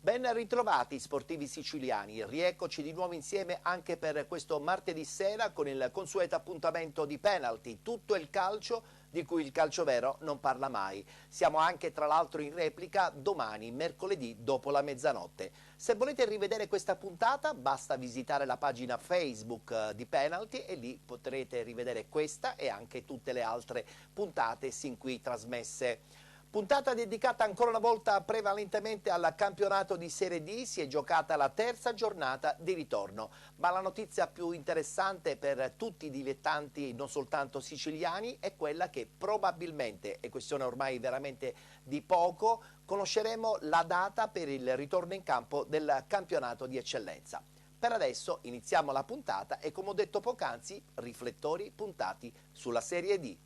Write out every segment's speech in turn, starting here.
Ben ritrovati sportivi siciliani, rieccoci di nuovo insieme anche per questo martedì sera con il consueto appuntamento di Penalty, tutto il calcio di cui il calcio vero non parla mai. Siamo anche tra l'altro in replica domani, mercoledì, dopo la mezzanotte. Se volete rivedere questa puntata basta visitare la pagina Facebook di Penalty e lì potrete rivedere questa e anche tutte le altre puntate sin qui trasmesse. Puntata dedicata ancora una volta prevalentemente al campionato di Serie D, si è giocata la terza giornata di ritorno, ma la notizia più interessante per tutti i dilettanti, non soltanto siciliani, è quella che probabilmente, è questione ormai veramente di poco, conosceremo la data per il ritorno in campo del campionato di eccellenza. Per adesso iniziamo la puntata e, come ho detto poc'anzi, riflettori puntati sulla Serie D.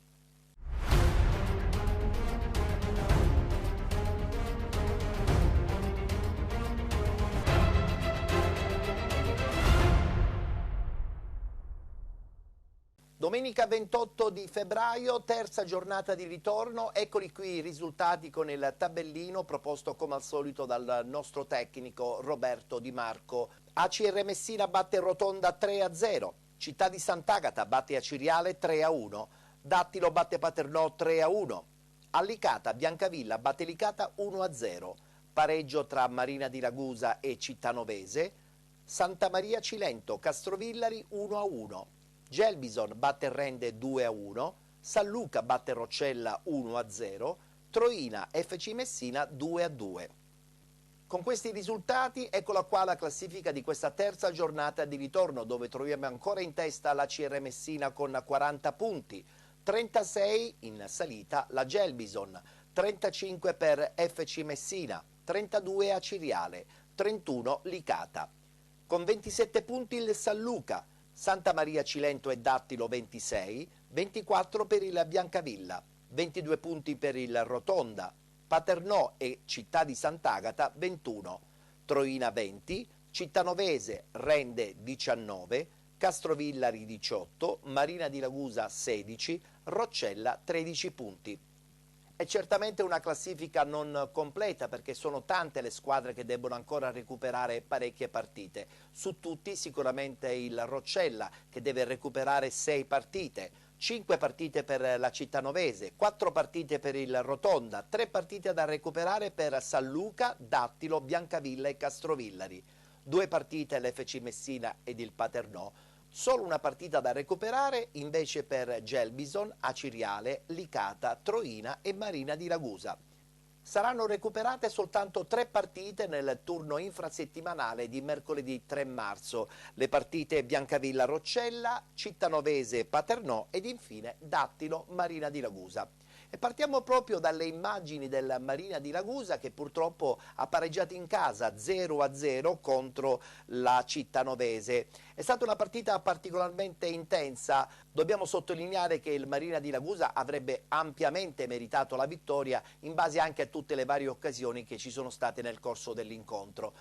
Domenica 28 di febbraio, terza giornata di ritorno, eccoli qui i risultati con il tabellino proposto come al solito dal nostro tecnico Roberto Di Marco. ACR Messina batte Rotonda 3-0, Città di Sant'Agata batte Aciriale 3-1, Dattilo batte Paternò 3-1, Allicata Biancavilla batte Licata 1-0, pareggio tra Marina di Ragusa e Cittanovese, Santa Maria Cilento Castrovillari 1-1. Gelbison batte Rende 2-1, San Luca batte Roccella 1-0, Troina FC Messina 2-2. Con questi risultati eccola qua la classifica di questa terza giornata di ritorno, dove troviamo ancora in testa la CR Messina con 40 punti, 36 in salita la Gelbison, 35 per FC Messina, 32 Aciriale, 31 Licata. Con 27 punti il San Luca, Santa Maria Cilento e Dattilo 26, 24 per il Biancavilla, 22 punti per il Rotonda, Paternò e Città di Sant'Agata 21, Troina 20, Cittanovese Rende 19, Castrovillari 18, Marina di Ragusa 16, Roccella 13 punti. È certamente una classifica non completa perché sono tante le squadre che debbono ancora recuperare parecchie partite. Su tutti sicuramente il Roccella che deve recuperare 6 partite, 5 partite per la Cittanovese, 4 partite per il Rotonda, 3 partite da recuperare per San Luca, Dattilo, Biancavilla e Castrovillari, 2 partite l'FC Messina ed il Paternò. Solo una partita da recuperare invece per Gelbison, Aciriale, Licata, Troina e Marina di Ragusa. Saranno recuperate soltanto 3 partite nel turno infrasettimanale di mercoledì 3 marzo. Le partite Biancavilla-Roccella, Cittanovese-Paternò ed infine Dattilo-Marina di Ragusa. E partiamo proprio dalle immagini del Marina di Ragusa che purtroppo ha pareggiato in casa 0-0 contro la Cittanovese. È stata una partita particolarmente intensa, dobbiamo sottolineare che il Marina di Ragusa avrebbe ampiamente meritato la vittoria in base anche a tutte le varie occasioni che ci sono state nel corso dell'incontro.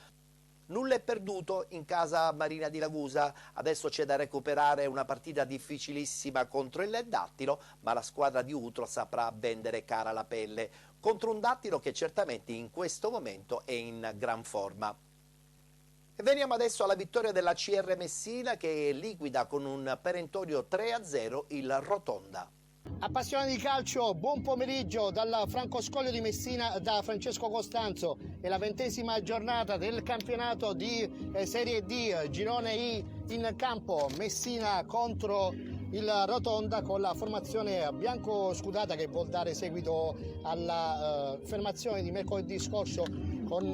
Nulla è perduto in casa Marina di Ragusa, adesso c'è da recuperare una partita difficilissima contro il Dattilo, ma la squadra di Utro saprà vendere cara la pelle contro un Dattilo che certamente in questo momento è in gran forma. E veniamo adesso alla vittoria della CR Messina che liquida con un perentorio 3-0 il Rotonda. Appassionati di calcio, buon pomeriggio dalla Francoscoglio di Messina da Francesco Costanzo. È la 20ª giornata del campionato di Serie D, Girone I in campo. Messina contro il Rotonda con la formazione bianco-scudata che vuol dare seguito alla fermazione di mercoledì scorso con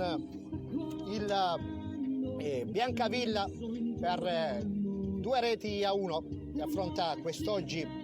il Biancavilla per 2-1 che affronta quest'oggi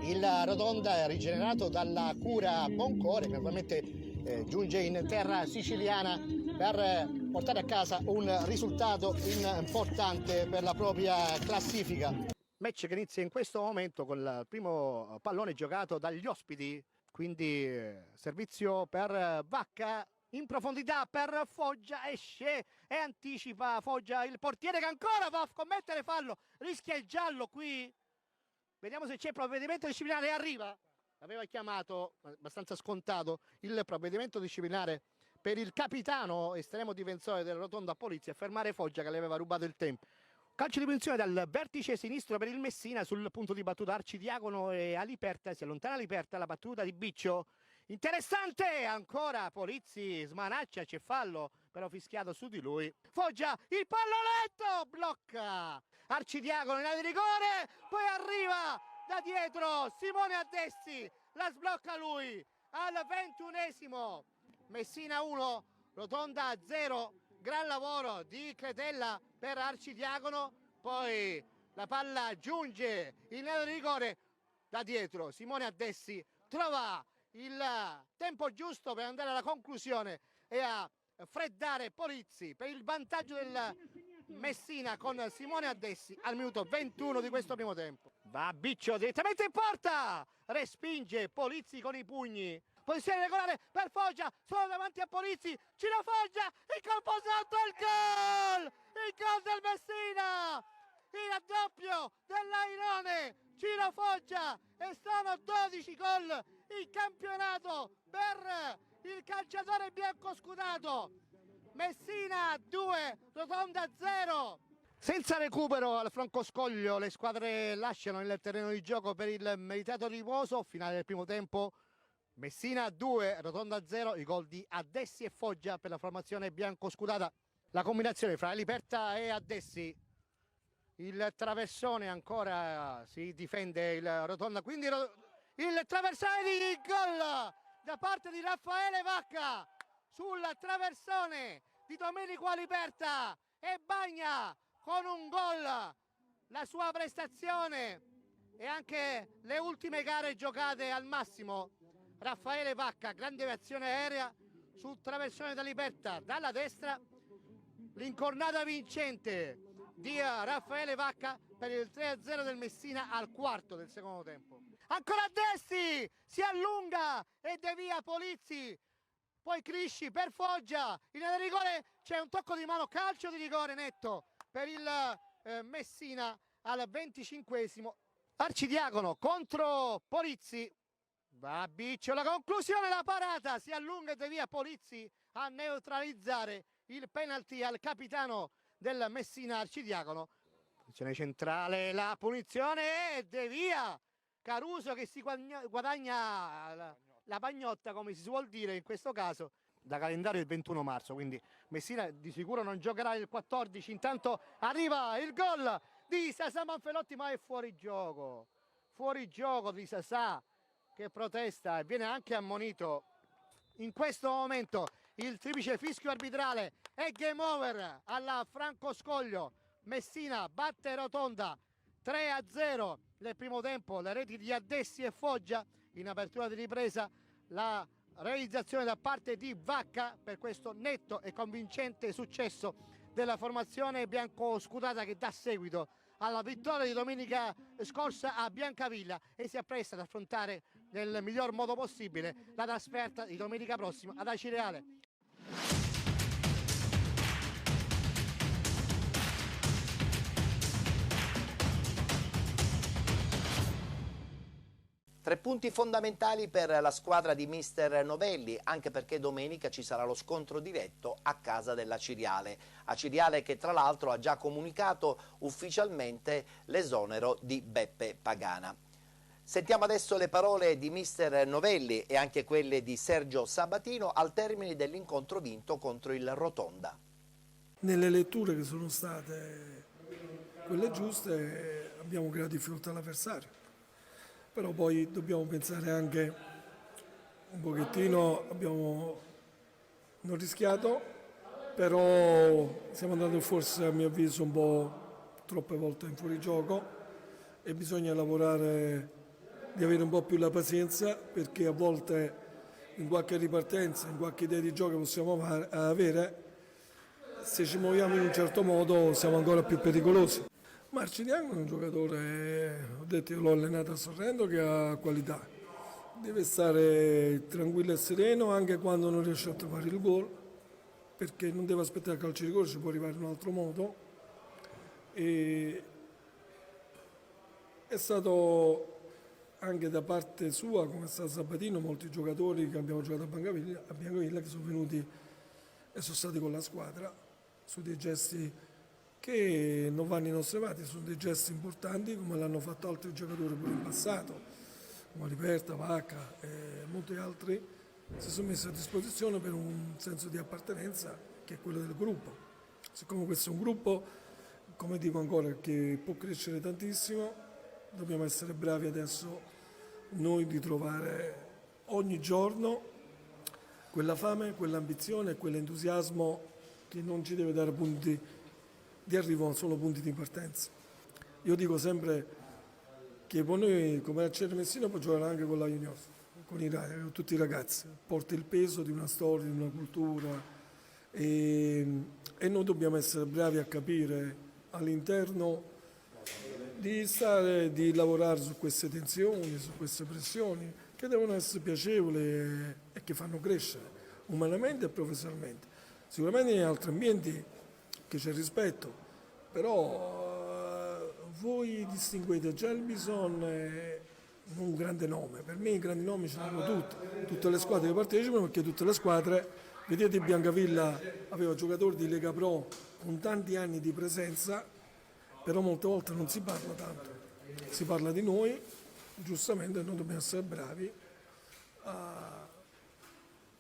il Rotonda rigenerato dalla cura Boncore, che naturalmente giunge in terra siciliana per portare a casa un risultato importante per la propria classifica. Match che inizia in questo momento con il primo pallone giocato dagli ospiti, quindi servizio per Vacca in profondità per Foggia, esce e anticipa Foggia, il portiere che ancora va a commettere fallo, rischia il giallo qui. Vediamo se c'è provvedimento disciplinare, arriva, aveva chiamato, abbastanza scontato, il provvedimento disciplinare per il capitano estremo difensore del Rotonda Polizia a fermare Foggia che le aveva rubato il tempo. Calcio di punizione dal vertice sinistro per il Messina sul punto di battuta Arcidiacono e Aliperta, si allontana Aliperta, la battuta di Biccio. Interessante, ancora Polizzi smanaccia, c'è fallo però fischiato su di lui. Foggia, il pallonetto, blocca Arcidiacono in area di rigore, poi arriva da dietro Simone Addessi, la sblocca lui al 21esimo. Messina 1, Rotonda 0, gran lavoro di Cretella per Arcidiacono, poi la palla giunge in area di rigore da dietro, Simone Addessi trova il tempo giusto per andare alla conclusione e a freddare Polizzi per il vantaggio del Messina con Simone Addessi al minuto 21 di questo primo tempo. Va Biccio direttamente in porta, respinge Polizzi con i pugni. Posizione regolare per Foggia, solo davanti a Polizzi, Ciro Foggia, il colpo sotto, il gol del Messina, il raddoppio dell'Airone, Ciro Foggia, e sono 12 gol in campionato per il calciatore biancoscudato. Messina 2, Rotonda 0. Senza recupero al Francoscoglio le squadre lasciano il terreno di gioco per il meritato riposo. Finale del primo tempo, Messina 2, Rotonda 0, i gol di Addessi e Foggia per la formazione biancoscudata. La combinazione fra Aliperta e Addessi, il traversone ancora si difende il Rotonda, quindi il traversone di gol da parte di Raffaele Vacca sul traversone di Domenico Aliperta e bagna con un gol la sua prestazione e anche le ultime gare giocate al massimo. Raffaele Vacca, grande azione aerea sul traversone d'Aliperta dalla destra, l'incornata vincente di Raffaele Vacca per il 3-0 del Messina al quarto del secondo tempo. Ancora Addessi, si allunga e devia Polizzi, poi Crisci per Foggia, in area di rigore c'è un tocco di mano, calcio di rigore netto per il Messina al 25esimo. Arcidiacono contro Polizzi, Va Biccio, la conclusione, la parata, si allunga e devia Polizzi a neutralizzare il penalty al capitano del Messina Arcidiacono. Posizione centrale, la punizione e devia Caruso che si guadagna la pagnotta, come si suol dire in questo caso, da calendario il 21 marzo, quindi Messina di sicuro non giocherà il 14. Intanto arriva il gol di Sasà Manfredotti, ma è fuori gioco di Sasà, che protesta e viene anche ammonito. In questo momento il triplice fischio arbitrale è game over alla Franco Scoglio. Messina batte Rotonda 3-0 nel primo tempo, le reti di Addessi e Foggia. In apertura di ripresa la realizzazione da parte di Vacca per questo netto e convincente successo della formazione biancoscudata, che dà seguito alla vittoria di domenica scorsa a Biancavilla e si appresta ad affrontare nel miglior modo possibile la trasferta di domenica prossima ad Acireale. Tre punti fondamentali per la squadra di mister Novelli, anche perché domenica ci sarà lo scontro diretto a casa della Ciriale. Aciriale che tra l'altro ha già comunicato ufficialmente l'esonero di Beppe Pagana. Sentiamo adesso le parole di mister Novelli e anche quelle di Sergio Sabatino al termine dell'incontro vinto contro il Rotonda. Nelle letture che sono state quelle giuste abbiamo creato difficoltà all'avversario. Però poi dobbiamo pensare anche un pochettino, abbiamo non rischiato, però siamo andati forse a mio avviso un po' troppe volte in fuorigioco e bisogna lavorare di avere un po' più la pazienza, perché a volte in qualche ripartenza, in qualche idea di gioco possiamo avere, se ci muoviamo in un certo modo siamo ancora più pericolosi. Marciniano è un giocatore, ho detto, io l'ho allenato a Sorrento, che ha qualità, deve stare tranquillo e sereno anche quando non riesce a trovare il gol, perché non deve aspettare il calcio di rigore, ci può arrivare in un altro modo. E è stato anche da parte sua, come è stato Sabatino, molti giocatori che abbiamo giocato a Biancavilla che sono venuti e sono stati con la squadra su dei gesti che non vanno inosservati, sono dei gesti importanti come l'hanno fatto altri giocatori pure in passato, come Liberta, Vacca e molti altri, si sono messi a disposizione per un senso di appartenenza che è quello del gruppo. Siccome questo è un gruppo, come dico ancora, che può crescere tantissimo, dobbiamo essere bravi adesso noi di trovare ogni giorno quella fame, quell'ambizione e quell'entusiasmo che non ci deve dare punti di arrivo, solo punti di partenza. Io dico sempre che con noi, come Acerre Messina, può giocare anche con la Junior, con tutti i ragazzi, porta il peso di una storia, di una cultura e noi dobbiamo essere bravi a capire all'interno di lavorare su queste tensioni, su queste pressioni che devono essere piacevoli e che fanno crescere umanamente e professionalmente. Sicuramente in altri ambienti che c'è rispetto, però voi distinguete Gelbison un grande nome. Per me i grandi nomi ce l'hanno tutte le squadre che partecipano, perché tutte le squadre, vedete, Biancavilla aveva giocatori di Lega Pro con tanti anni di presenza, però molte volte non si parla tanto, si parla di noi, giustamente noi dobbiamo essere bravi a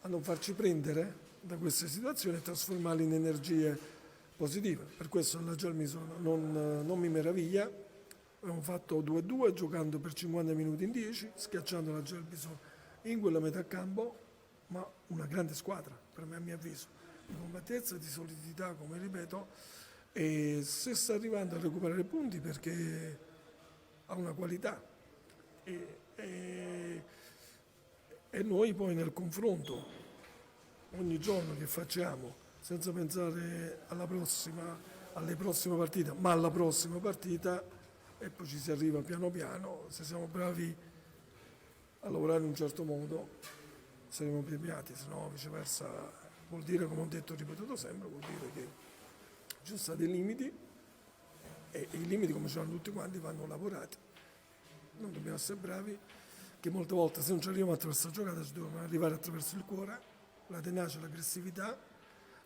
non farci prendere da queste situazioni e trasformarle in energie positive. Per questo la Gelbison non mi meraviglia. Abbiamo fatto 2-2 giocando per 50 minuti in 10, schiacciando la Gelbison in quella metà campo, ma una grande squadra, per me, a mio avviso, di compattezza, di solidità, come ripeto, e se sta arrivando a recuperare punti perché ha una qualità e noi poi nel confronto ogni giorno che facciamo, senza pensare alle prossime partite, ma alla prossima partita, e poi ci si arriva piano piano. Se siamo bravi a lavorare in un certo modo saremo premiati, se no viceversa vuol dire, come ho detto e ripetuto sempre, vuol dire che ci sono stati limiti e i limiti, come ce l'hanno tutti quanti, vanno lavorati. Noi dobbiamo essere bravi che molte volte se non ci arriviamo attraverso la giocata ci dobbiamo arrivare attraverso il cuore, la tenacia, l'aggressività,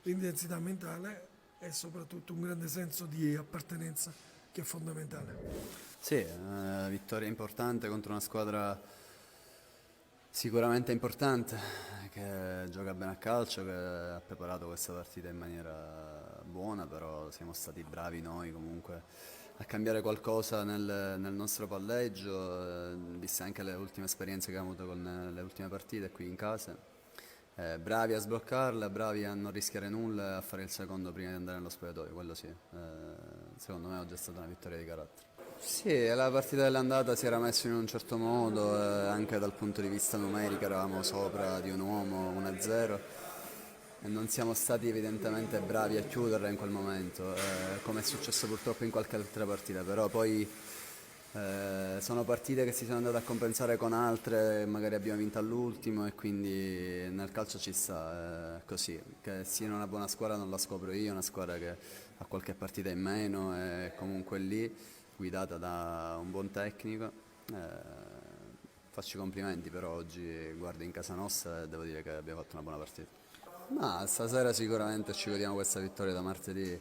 l'intensità mentale e soprattutto un grande senso di appartenenza che è fondamentale. Sì, vittoria importante contro una squadra sicuramente importante, che gioca bene a calcio, che ha preparato questa partita in maniera buona, però siamo stati bravi noi comunque a cambiare qualcosa nel nostro palleggio, viste anche le ultime esperienze che abbiamo avuto con le ultime partite qui in casa. Bravi a sbloccarla, bravi a non rischiare nulla e a fare il secondo prima di andare nello spogliatoio, quello sì. Secondo me oggi è stata una vittoria di carattere. Sì, la partita dell'andata si era messa in un certo modo, anche dal punto di vista numerico eravamo sopra di un uomo, 1-0, e non siamo stati evidentemente bravi a chiuderla in quel momento, come è successo purtroppo in qualche altra partita, però poi sono partite che si sono andate a compensare con altre, magari abbiamo vinto all'ultimo e quindi nel calcio ci sta così, che sia una buona squadra non la scopro io, una squadra che ha qualche partita in meno è comunque lì, guidata da un buon tecnico. Faccio i complimenti, però oggi guardo in casa nostra e devo dire che abbiamo fatto una buona partita. Ma stasera sicuramente ci godiamo questa vittoria, da martedì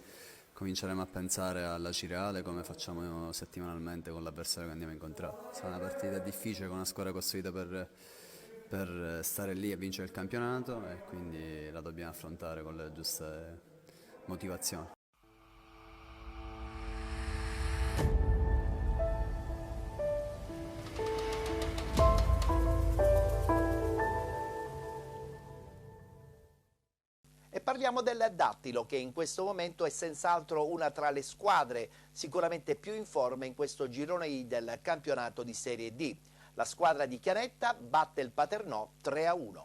cominceremo a pensare alla Cireale come facciamo settimanalmente con l'avversario che andiamo a incontrare. Sarà una partita difficile con una squadra costruita per stare lì e vincere il campionato e quindi la dobbiamo affrontare con le giuste motivazioni. Parliamo del Dattilo, che in questo momento è senz'altro una tra le squadre sicuramente più in forma in questo girone I del campionato di Serie D. La squadra di Chianetta batte il Paternò 3-1.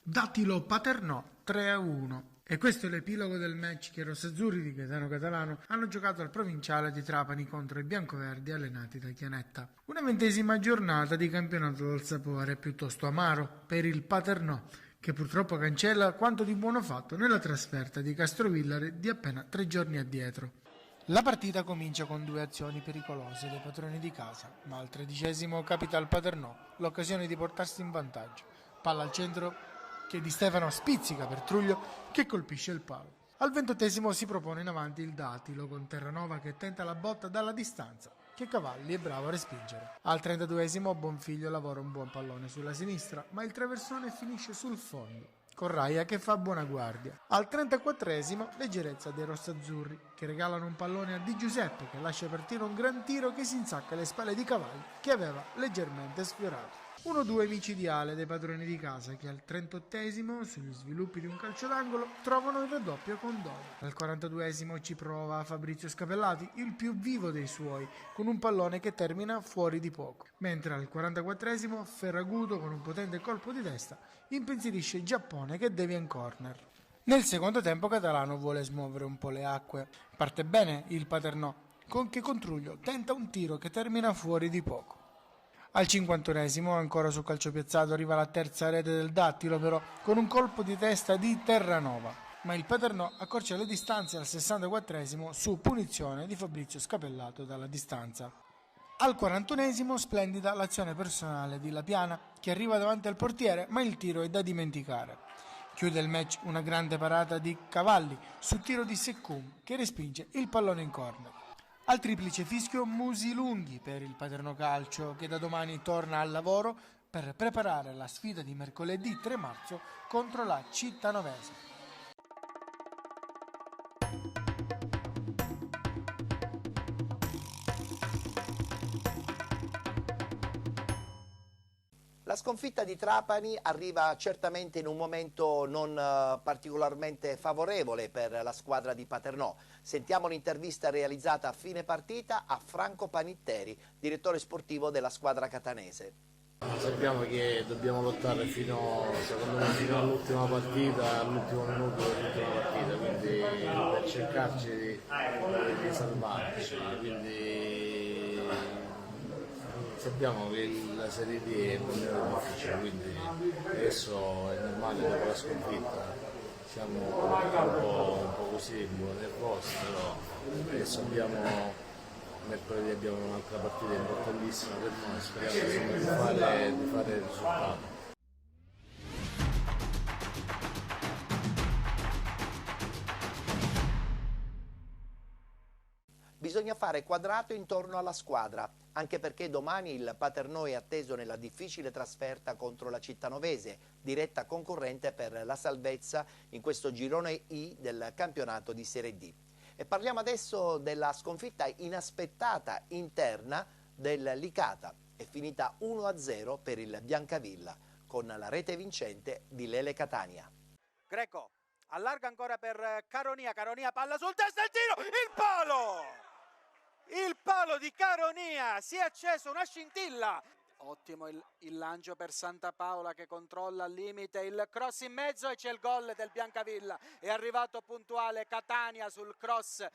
Dattilo Paternò 3-1. E questo è l'epilogo del match che i rossazzurri di Gaetano Catalano hanno giocato al provinciale di Trapani contro i biancoverdi allenati da Chianetta. Una 20ª giornata di campionato dal sapore piuttosto amaro per il Paternò, che purtroppo cancella quanto di buono fatto nella trasferta di Castrovillari di appena 3 giorni addietro. La partita comincia con 2 azioni pericolose dei padroni di casa, ma al 13° capita al Paternò l'occasione di portarsi in vantaggio. Palla al centro che Di Stefano spizzica per Truglio, che colpisce il palo. Al 28° si propone in avanti il Dattilo con Terranova che tenta la botta dalla distanza, che Cavalli è bravo a respingere. Al 32° Bonfiglio lavora un buon pallone sulla sinistra, ma il traversone finisce sul fondo, con Raia che fa buona guardia. Al 34° leggerezza dei rossazzurri, che regalano un pallone a Di Giuseppe, che lascia partire un gran tiro che si insacca alle spalle di Cavalli, che aveva leggermente sfiorato. 1-2 micidiale dei padroni di casa, che al 38° sugli sviluppi di un calcio d'angolo trovano il raddoppio con Doni. Al 42° ci prova Fabrizio Scapellati, il più vivo dei suoi, con un pallone che termina fuori di poco, mentre al 44° Ferraguto con un potente colpo di testa impensierisce Giappone che devia in corner. Nel secondo tempo Catalano vuole smuovere un po' le acque. Parte bene il Paternò, che con Truglio tenta un tiro che termina fuori di poco. Al 51° ancora su calcio piazzato arriva la terza rete del Dattilo, però con un colpo di testa di Terranova, ma il Paternò accorcia le distanze al 64° su punizione di Fabrizio Scapellato dalla distanza. Al 41° splendida l'azione personale di Lapiana, che arriva davanti al portiere, ma il tiro è da dimenticare. Chiude il match una grande parata di Cavalli su tiro di Seccum, che respinge il pallone in corner. Al triplice fischio Musi lunghi per il Paternò Calcio, che da domani torna al lavoro per preparare la sfida di mercoledì 3 marzo contro la Cittanovese. La sconfitta di Trapani arriva certamente in un momento non particolarmente favorevole per la squadra di Paternò. Sentiamo l'intervista realizzata a fine partita a Franco Panitteri, direttore sportivo della squadra catanese. Sappiamo che dobbiamo lottare secondo me, fino all'ultima partita, all'ultimo minuto dell'ultima partita, quindi per cercarci di salvarci. Quindi sappiamo che la Serie D è molto difficile, quindi adesso è normale dopo la sconfitta. Siamo un po' così, un po' nervosi, però adesso abbiamo mercoledì abbiamo un'altra partita importantissima per noi, speriamo insomma, di fare il risultato. Bisogna fare quadrato intorno alla squadra, anche perché domani il Paternò è atteso nella difficile trasferta contro la Cittanovese, diretta concorrente per la salvezza in questo girone I del campionato di Serie D. E parliamo adesso della sconfitta inaspettata interna del Licata. È finita 1-0 per il Biancavilla, con la rete vincente di Lele Catania. Greco allarga ancora per Caronia, Caronia palla sul testa, il tiro, il palo! Il palo di Caronia, si è acceso una scintilla. Ottimo il lancio per Santa Paola che controlla al limite, il cross in mezzo e c'è il gol del Biancavilla. È arrivato puntuale Catania sul cross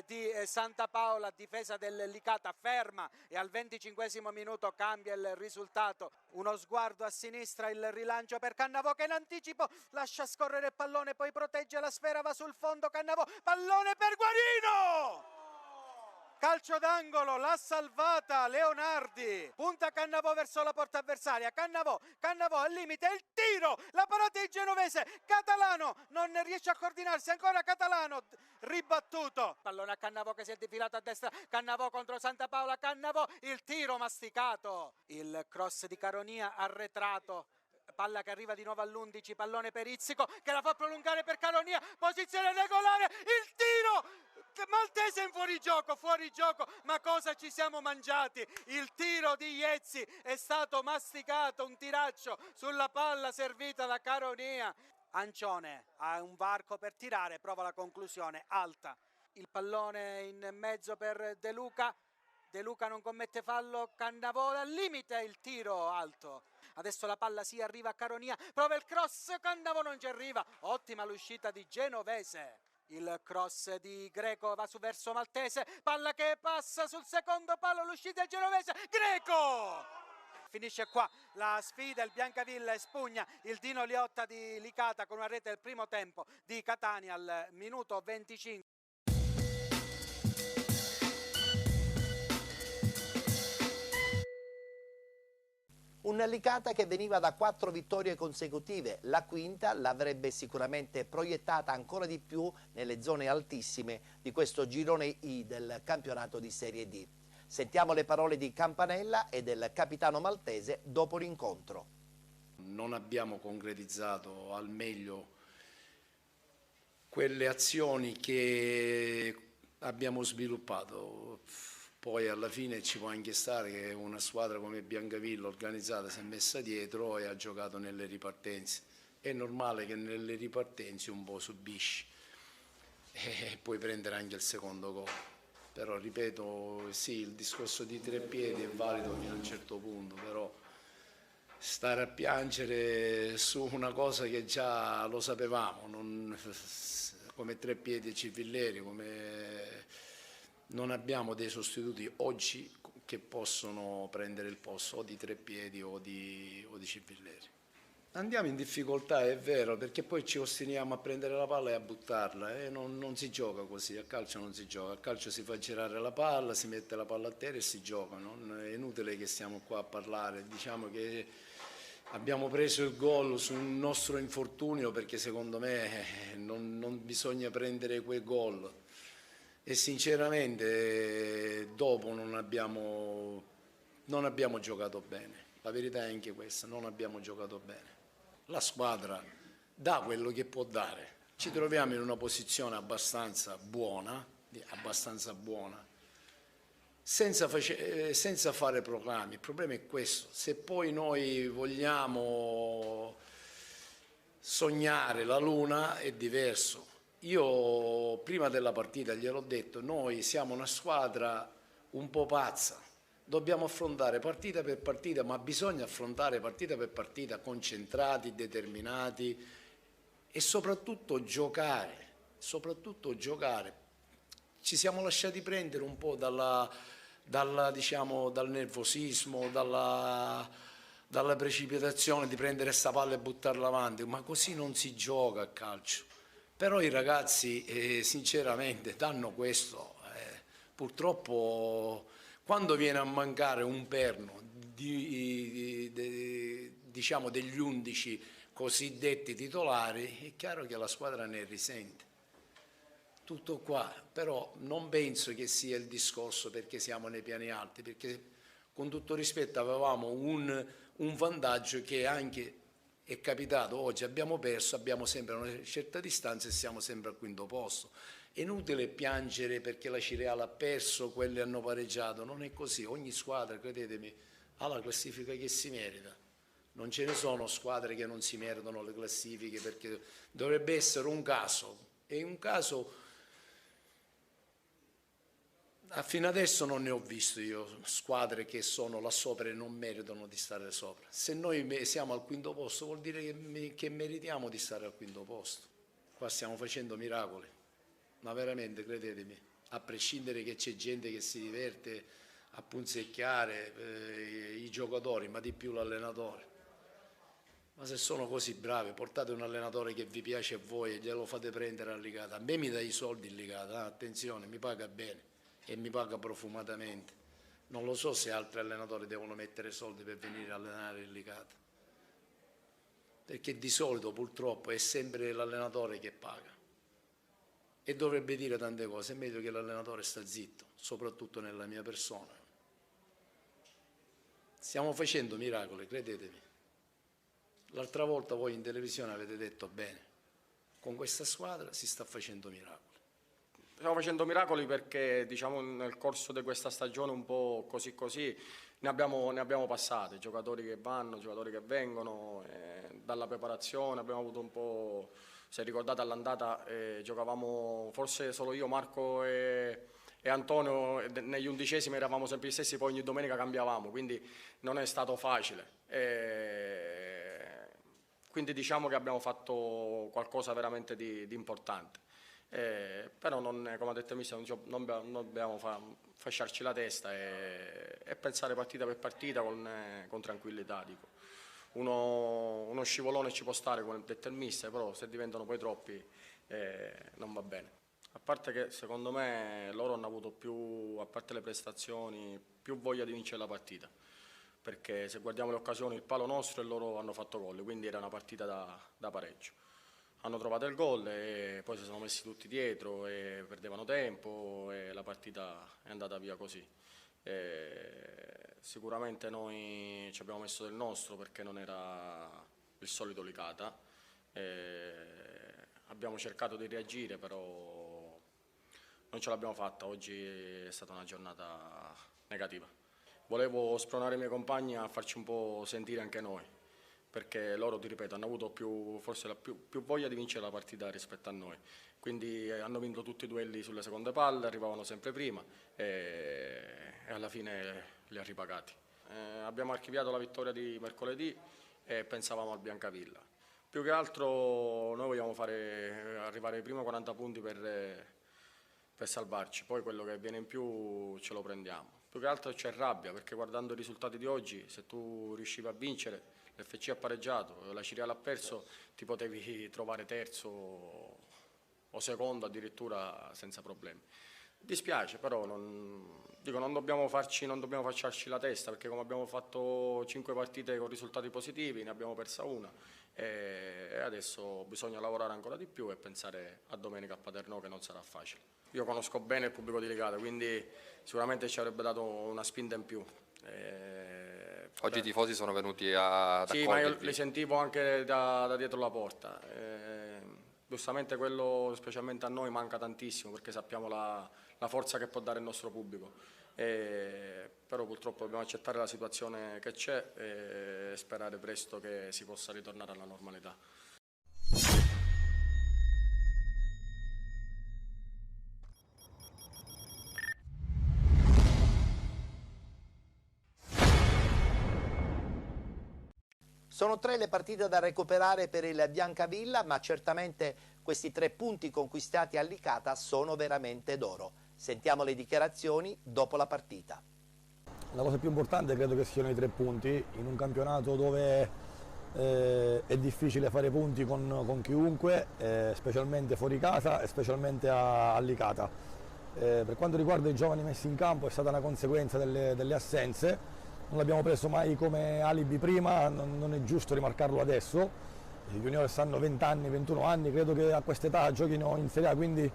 di Santa Paola, difesa del Licata ferma e al 25esimo minuto cambia il risultato. Uno sguardo a sinistra, il rilancio per Cannavò che in anticipo lascia scorrere il pallone, poi protegge la sfera, va sul fondo Cannavò, pallone per Guarino! Calcio d'angolo, l'ha salvata Leonardi, punta Cannavò verso la porta avversaria, Cannavò al limite, il tiro, la parata di Genovese, Catalano non riesce a coordinarsi, ancora Catalano, ribattuto, pallone a Cannavò che si è defilato a destra, Cannavò contro Santa Paola, Cannavò, il tiro masticato, il cross di Caronia arretrato. Palla che arriva di nuovo all'11, pallone per Izzico che la fa prolungare per Caronia, posizione regolare, il tiro! Maltese in fuori gioco, ma cosa ci siamo mangiati? Il tiro di Iezzi è stato masticato, un tiraccio sulla palla servita da Caronia. Ancione ha un varco per tirare, prova la conclusione, alta. Il pallone in mezzo per De Luca non commette fallo, Cannavò al limite, il tiro alto. Adesso la palla si arriva a Caronia, prova il cross, Cannavò non ci arriva, ottima l'uscita di Genovese. Il cross di Greco va su verso Maltese, palla che passa sul secondo palo, l'uscita di Genovese, Greco! Finisce qua la sfida, il Biancavilla espugna il Dino Liotta di Licata con una rete del primo tempo di Catania al minuto 25. Un Licata che veniva da 4 vittorie consecutive, la quinta l'avrebbe sicuramente proiettata ancora di più nelle zone altissime di questo girone I del campionato di Serie D. Sentiamo le parole di Campanella e del capitano maltese dopo l'incontro. Non abbiamo concretizzato al meglio quelle azioni che abbiamo sviluppato. Poi alla fine ci può anche stare che una squadra come Biancavilla organizzata si è messa dietro e ha giocato nelle ripartenze. È normale che nelle ripartenze un po' subisci e puoi prendere anche il secondo gol. Però ripeto, sì, il discorso di 3 piedi è valido fino a un certo punto, però stare a piangere su una cosa che già lo sapevamo, come 3 piedi e Civilleri, come non abbiamo dei sostituti oggi che possono prendere il posto o di 3 piedi o di Civilleri. Andiamo in difficoltà, è vero, perché poi ci ostiniamo a prendere la palla e a buttarla, non si gioca così, a calcio non si gioca, a calcio si fa girare la palla, si mette la palla a terra e si gioca, è inutile che stiamo qua a parlare, diciamo che abbiamo preso il gol su un nostro infortunio perché secondo me non bisogna prendere quei gol. E sinceramente dopo non abbiamo giocato bene, la verità è anche questa, non abbiamo giocato bene. La squadra dà quello che può dare, ci troviamo in una posizione abbastanza buona, senza fare proclami, il problema è questo, se poi noi vogliamo sognare la luna è diverso. Io prima della partita gliel'ho detto, noi siamo una squadra un po' pazza, dobbiamo affrontare partita per partita, ma bisogna affrontare partita per partita concentrati, determinati e soprattutto giocare. Ci siamo lasciati prendere un po' dal nervosismo, dalla precipitazione di prendere sta palla e buttarla avanti, ma così non si gioca a calcio. Però i ragazzi sinceramente danno questo, purtroppo quando viene a mancare un perno diciamo degli 11 cosiddetti titolari, è chiaro che la squadra ne risente. Tutto qua, però non penso che sia il discorso perché siamo nei piani alti, perché con tutto rispetto avevamo un vantaggio che anche è capitato. Oggi abbiamo perso, abbiamo sempre una certa distanza e siamo sempre al quinto posto. È inutile piangere perché la Cireale ha perso, quelli hanno pareggiato, non è così. Ogni squadra, credetemi, ha la classifica che si merita. Non ce ne sono squadre che non si meritano le classifiche, perché dovrebbe essere un caso. E un caso, fino adesso non ne ho visto io squadre che sono là sopra e non meritano di stare sopra. Se noi siamo al quinto posto vuol dire che meritiamo di stare al quinto posto. Qua stiamo facendo miracoli, ma veramente, credetemi, a prescindere che c'è gente che si diverte a punzecchiare, i giocatori, ma di più l'allenatore. Ma se sono così bravi, portate un allenatore che vi piace a voi e glielo fate prendere a Licata. A me mi dà i soldi in Licata, attenzione, mi paga bene e mi paga profumatamente. Non lo so se altri allenatori devono mettere soldi per venire a allenare in Licata, perché di solito purtroppo è sempre l'allenatore che paga e dovrebbe dire tante cose. È meglio che l'allenatore sta zitto, soprattutto nella mia persona. Stiamo facendo miracoli, credetemi. L'altra volta voi in televisione avete detto bene, con questa squadra si sta facendo miracoli. Stiamo facendo miracoli perché, diciamo, nel corso di questa stagione un po' così così ne abbiamo passate, giocatori che vanno, giocatori che vengono, dalla preparazione abbiamo avuto un po', se ricordate all'andata giocavamo forse solo io, Marco e Antonio, negli 11esimi eravamo sempre gli stessi, poi ogni domenica cambiavamo, quindi non è stato facile. Quindi diciamo che abbiamo fatto qualcosa veramente di importante. Però non, come ha detto il mister, non dobbiamo fasciarci la testa e pensare partita per partita con tranquillità. Dico. Uno scivolone ci può stare, come ha detto il mister, però se diventano poi troppi non va bene. A parte che secondo me loro hanno avuto più, a parte le prestazioni, più voglia di vincere la partita, perché se guardiamo le occasioni il palo nostro e loro hanno fatto gol, quindi era una partita da pareggio. Hanno trovato il gol e poi si sono messi tutti dietro e perdevano tempo e la partita è andata via così. Sicuramente noi ci abbiamo messo del nostro perché non era il solito Licata. Abbiamo cercato di reagire, però non ce l'abbiamo fatta. Oggi è stata una giornata negativa. Volevo spronare i miei compagni a farci un po' sentire anche noi, perché loro, ti ripeto, hanno avuto forse più voglia di vincere la partita rispetto a noi. Quindi hanno vinto tutti i duelli sulle seconde palle, arrivavano sempre prima e alla fine li ha ripagati. Abbiamo archiviato la vittoria di mercoledì e pensavamo al Biancavilla. Più che altro noi vogliamo arrivare ai primi 40 punti per salvarci, poi quello che viene in più ce lo prendiamo. Più che altro c'è rabbia, perché guardando i risultati di oggi, se tu riuscivi a vincere, l'FC ha pareggiato, la Cireale ha perso, ti potevi trovare terzo o secondo addirittura senza problemi. Dispiace, però non dobbiamo facciarci la testa, perché come abbiamo fatto 5 partite con risultati positivi, ne abbiamo persa una e adesso bisogna lavorare ancora di più e pensare a domenica a Paternò, che non sarà facile. Io conosco bene il pubblico di Licata, quindi sicuramente ci avrebbe dato una spinta in più. Oggi i tifosi sono venuti ad accogliervi. Sì, ma io li sentivo anche da dietro la porta. Giustamente quello, specialmente a noi, manca tantissimo, perché sappiamo la forza che può dare il nostro pubblico. Però purtroppo dobbiamo accettare la situazione che c'è e sperare presto che si possa ritornare alla normalità. Sono 3 le partite da recuperare per il Biancavilla, ma certamente questi 3 punti conquistati a Licata sono veramente d'oro. Sentiamo le dichiarazioni dopo la partita. La cosa più importante credo che siano i 3 punti, in un campionato dove è difficile fare punti con chiunque, specialmente fuori casa e specialmente a Licata. Per quanto riguarda i giovani messi in campo è stata una conseguenza delle assenze, non l'abbiamo preso mai come alibi prima, non è giusto rimarcarlo adesso. I junior hanno 20 anni, 21 anni, credo che a quest'età giochino in Serie A, quindi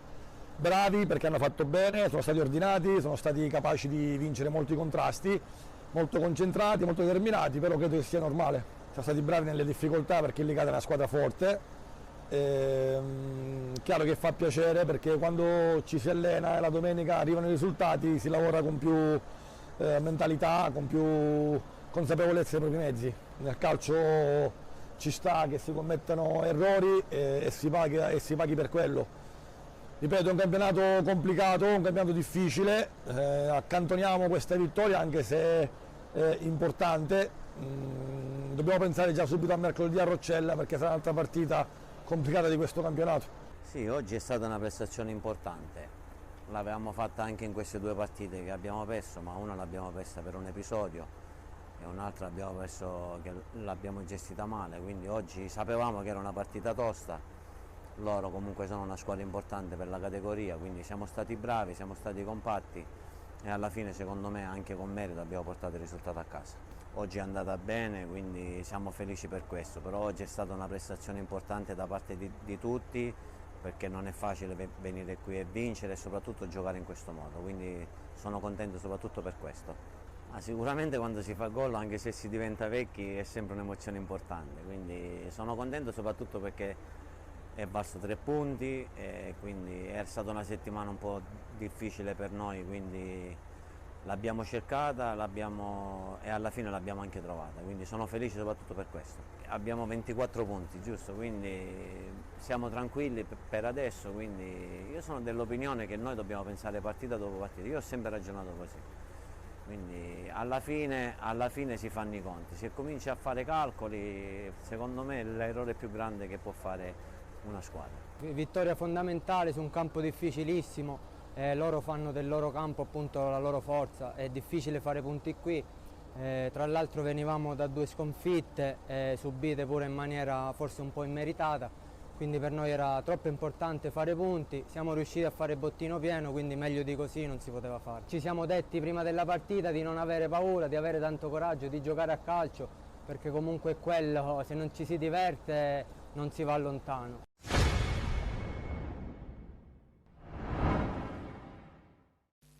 bravi perché hanno fatto bene, sono stati ordinati, sono stati capaci di vincere molti contrasti, molto concentrati, molto determinati, però credo che sia normale. Sono stati bravi nelle difficoltà perché il Licata è una squadra forte. Chiaro che fa piacere perché quando ci si allena e la domenica arrivano i risultati si lavora con più mentalità, con più consapevolezza dei propri mezzi. Nel calcio ci sta che si commettano errori e si paghi per quello. Ripeto, è un campionato complicato, un campionato difficile, accantoniamo questa vittoria anche se è importante. Dobbiamo pensare già subito a mercoledì a Roccella perché sarà un'altra partita complicata di questo campionato. Sì, oggi è stata una prestazione importante, l'avevamo fatta anche in queste due partite che abbiamo perso, ma una l'abbiamo persa per un episodio e un'altra abbiamo perso che l'abbiamo gestita male, quindi oggi sapevamo che era una partita tosta, loro comunque sono una squadra importante per la categoria, quindi siamo stati bravi, siamo stati compatti e alla fine secondo me anche con merito abbiamo portato il risultato a casa. Oggi è andata bene, quindi siamo felici per questo, però oggi è stata una prestazione importante da parte di tutti perché non è facile venire qui e vincere e soprattutto giocare in questo modo, quindi sono contento soprattutto per questo. Ma sicuramente quando si fa gol, anche se si diventa vecchi, è sempre un'emozione importante, quindi sono contento soprattutto perché è valso 3 punti e quindi è stata una settimana un po' difficile per noi, quindi l'abbiamo cercata e alla fine l'abbiamo anche trovata, quindi sono felice soprattutto per questo. Abbiamo 24 punti, giusto? Quindi siamo tranquilli per adesso, quindi io sono dell'opinione che noi dobbiamo pensare partita dopo partita, io ho sempre ragionato così. Quindi alla fine si fanno i conti, se cominci a fare calcoli, secondo me è l'errore più grande che può fare una squadra. Vittoria fondamentale su un campo difficilissimo. Loro fanno del loro campo appunto la loro forza, è difficile fare punti qui, tra l'altro venivamo da 2 sconfitte subite pure in maniera forse un po' immeritata, quindi per noi era troppo importante fare punti, siamo riusciti a fare bottino pieno, quindi meglio di così non si poteva fare. Ci siamo detti prima della partita di non avere paura, di avere tanto coraggio, di giocare a calcio, perché comunque è quello, se non ci si diverte non si va lontano.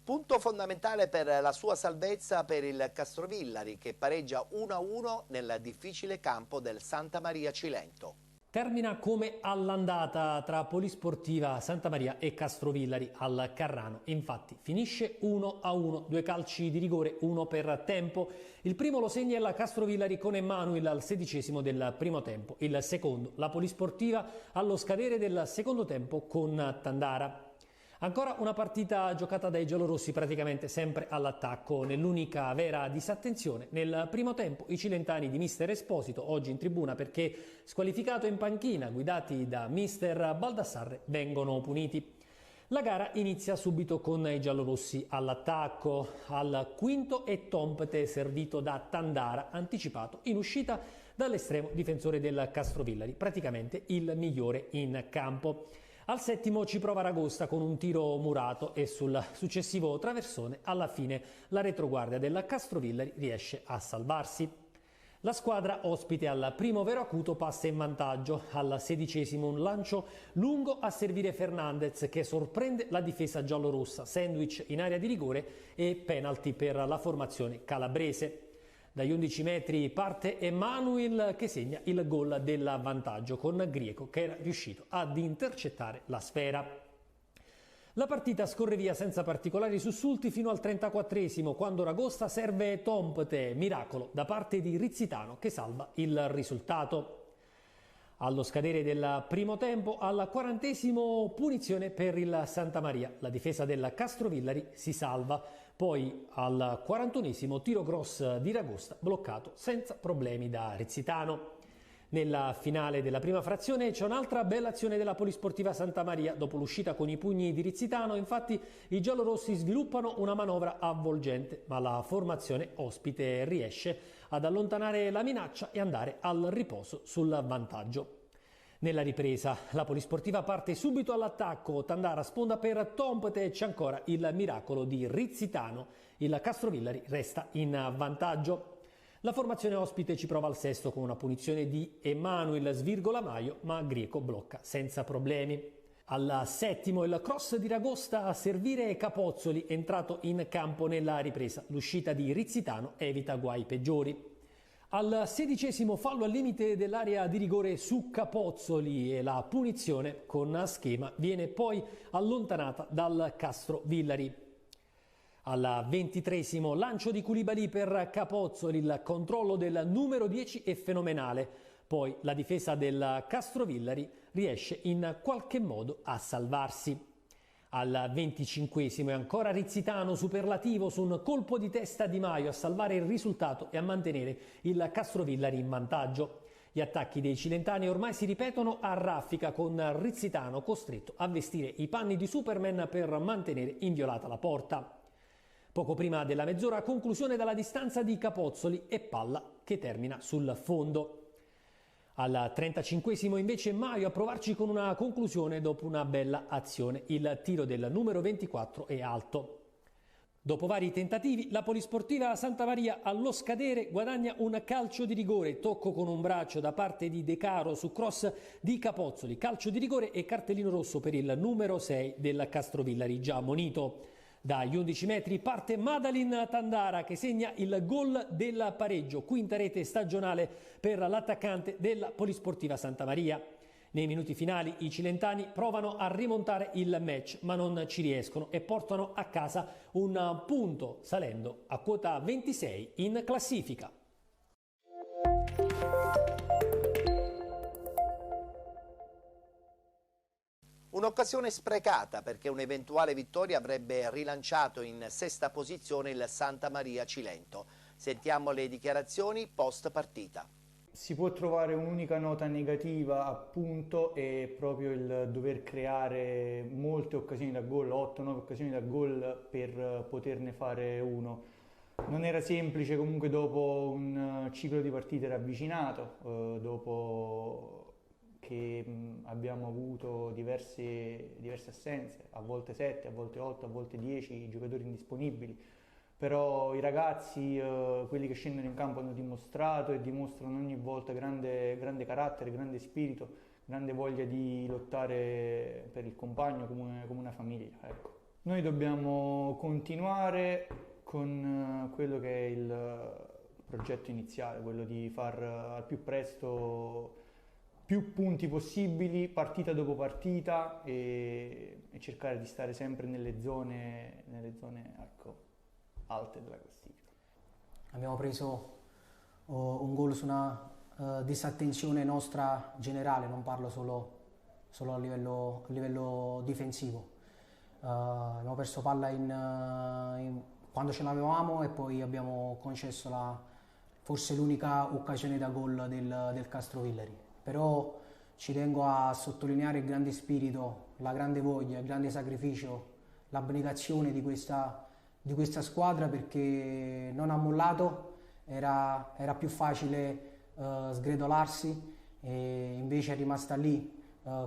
Punto fondamentale per la sua salvezza per il Castrovillari che pareggia 1-1 nel difficile campo del Santa Maria Cilento. Termina come all'andata tra Polisportiva Santa Maria e Castrovillari al Carrano. Infatti finisce 1-1, 2 calci di rigore, 1 per tempo. Il primo lo segna il Castrovillari con Emanuel al 16° del primo tempo. Il secondo, la Polisportiva allo scadere del secondo tempo con Tandara. Ancora una partita giocata dai giallorossi praticamente sempre all'attacco. Nell'unica vera disattenzione nel primo tempo i cilentani di mister Esposito, oggi in tribuna perché squalificato in panchina, guidati da mister Baldassarre, vengono puniti. La gara inizia subito con i giallorossi all'attacco. Al quinto è Tompete servito da Tandara, anticipato in uscita dall'estremo difensore del Castrovillari, praticamente il migliore in campo. Al settimo ci prova Ragosta con un tiro murato e sul successivo traversone alla fine la retroguardia del Castrovillari riesce a salvarsi. La squadra ospite al primo vero acuto passa in vantaggio, al 16° un lancio lungo a servire Fernandez che sorprende la difesa giallorossa, sandwich in area di rigore e penalty per la formazione calabrese. Dagli 11 metri parte Emanuel che segna il gol del vantaggio con Grieco che era riuscito ad intercettare la sfera. La partita scorre via senza particolari sussulti fino al 34° quando Ragosta serve Tompete, miracolo da parte di Rizzitano che salva il risultato. Allo scadere del primo tempo, al 40° punizione per il Santa Maria, la difesa del Castrovillari si salva. Poi al 41° tiro cross di Ragosta bloccato senza problemi da Rizzitano. Nella finale della prima frazione c'è un'altra bella azione della Polisportiva Santa Maria. Dopo l'uscita con i pugni di Rizzitano, infatti, i giallorossi sviluppano una manovra avvolgente, ma la formazione ospite riesce ad allontanare la minaccia e andare al riposo sul vantaggio. Nella ripresa, la Polisportiva parte subito all'attacco, Tandara sponda per Tompete e c'è ancora il miracolo di Rizzitano. Il Castrovillari resta in vantaggio. La formazione ospite ci prova al sesto con una punizione di Emanuel Svirgolamaio, ma Grieco blocca senza problemi. Al settimo il cross di Ragosta a servire Capozzoli, entrato in campo nella ripresa. L'uscita di Rizzitano evita guai peggiori. Al 16° fallo al limite dell'area di rigore su Capozzoli e la punizione con schema viene poi allontanata dal Castrovillari. Al 23° lancio di Koulibaly per Capozzoli, il controllo del numero 10 è fenomenale, poi la difesa del Castrovillari riesce in qualche modo a salvarsi. Al 25° è ancora Rizzitano superlativo su un colpo di testa di Maio a salvare il risultato e a mantenere il Castrovillari in vantaggio. Gli attacchi dei cilentani ormai si ripetono a raffica con Rizzitano costretto a vestire i panni di Superman per mantenere inviolata la porta. Poco prima della mezz'ora conclusione dalla distanza di Capozzoli e palla che termina sul fondo. Al 35° invece Maio a provarci con una conclusione dopo una bella azione. Il tiro del numero 24 è alto. Dopo vari tentativi la Polisportiva Santa Maria allo scadere guadagna un calcio di rigore, tocco con un braccio da parte di De Caro su cross di Capozzoli, calcio di rigore e cartellino rosso per il numero 6 del Castrovillari già ammonito. Dagli 11 metri parte Madalin Tandara che segna il gol del pareggio, quinta rete stagionale per l'attaccante della Polisportiva Santa Maria. Nei minuti finali i cilentani provano a rimontare il match ma non ci riescono e portano a casa un punto salendo a quota 26 in classifica. Un'occasione sprecata perché un'eventuale vittoria avrebbe rilanciato in sesta posizione il Santa Maria Cilento. Sentiamo le dichiarazioni post partita. Si può trovare un'unica nota negativa appunto è proprio il dover creare molte occasioni da gol, 8-9 occasioni da gol per poterne fare uno. Non era semplice comunque dopo un ciclo di partite ravvicinato, dopo che abbiamo avuto diverse assenze, a volte 7, a volte 8, a volte 10 giocatori indisponibili, però i ragazzi, quelli che scendono in campo hanno dimostrato e dimostrano ogni volta grande carattere, grande spirito, grande voglia di lottare per il compagno come una famiglia. Ecco. Noi dobbiamo continuare con quello che è il progetto iniziale, quello di far al più presto più punti possibili, partita dopo partita e cercare di stare sempre nelle zone ecco, alte della classifica. Abbiamo preso un gol su una disattenzione nostra generale, non parlo solo a livello difensivo. Abbiamo perso palla quando ce l'avevamo e poi abbiamo concesso forse l'unica occasione da gol del Castrovillari. Però ci tengo a sottolineare il grande spirito, la grande voglia, il grande sacrificio, l'abnegazione di questa squadra perché non ha mollato, era più facile sgredolarsi e invece è rimasta lì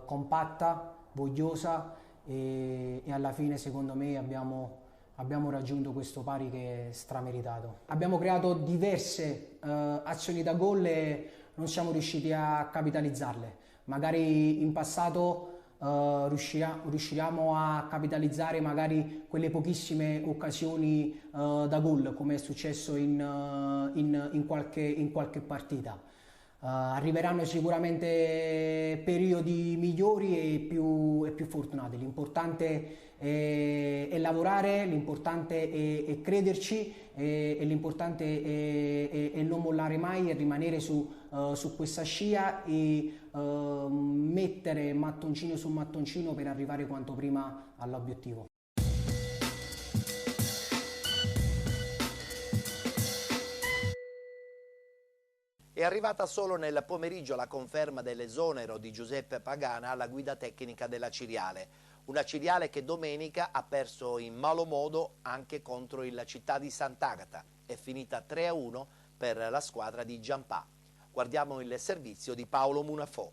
compatta, vogliosa e alla fine secondo me abbiamo raggiunto questo pari che è strameritato. Abbiamo creato diverse azioni da gol e non siamo riusciti a capitalizzarle. Magari in passato riusciremo a capitalizzare magari quelle pochissime occasioni da gol, come è successo in qualche partita. Arriveranno sicuramente periodi migliori e più fortunati. L'importante è lavorare, l'importante è crederci e l'importante è non mollare mai e rimanere su questa scia e mettere mattoncino su mattoncino per arrivare quanto prima all'obiettivo. È arrivata solo nel pomeriggio la conferma dell'esonero di Giuseppe Pagana alla guida tecnica della Ciriale. Una Ciriale che domenica ha perso in malo modo anche contro il Città di Sant'Agata. È finita 3-1 per la squadra di Giampà. Guardiamo il servizio di Paolo Munafò.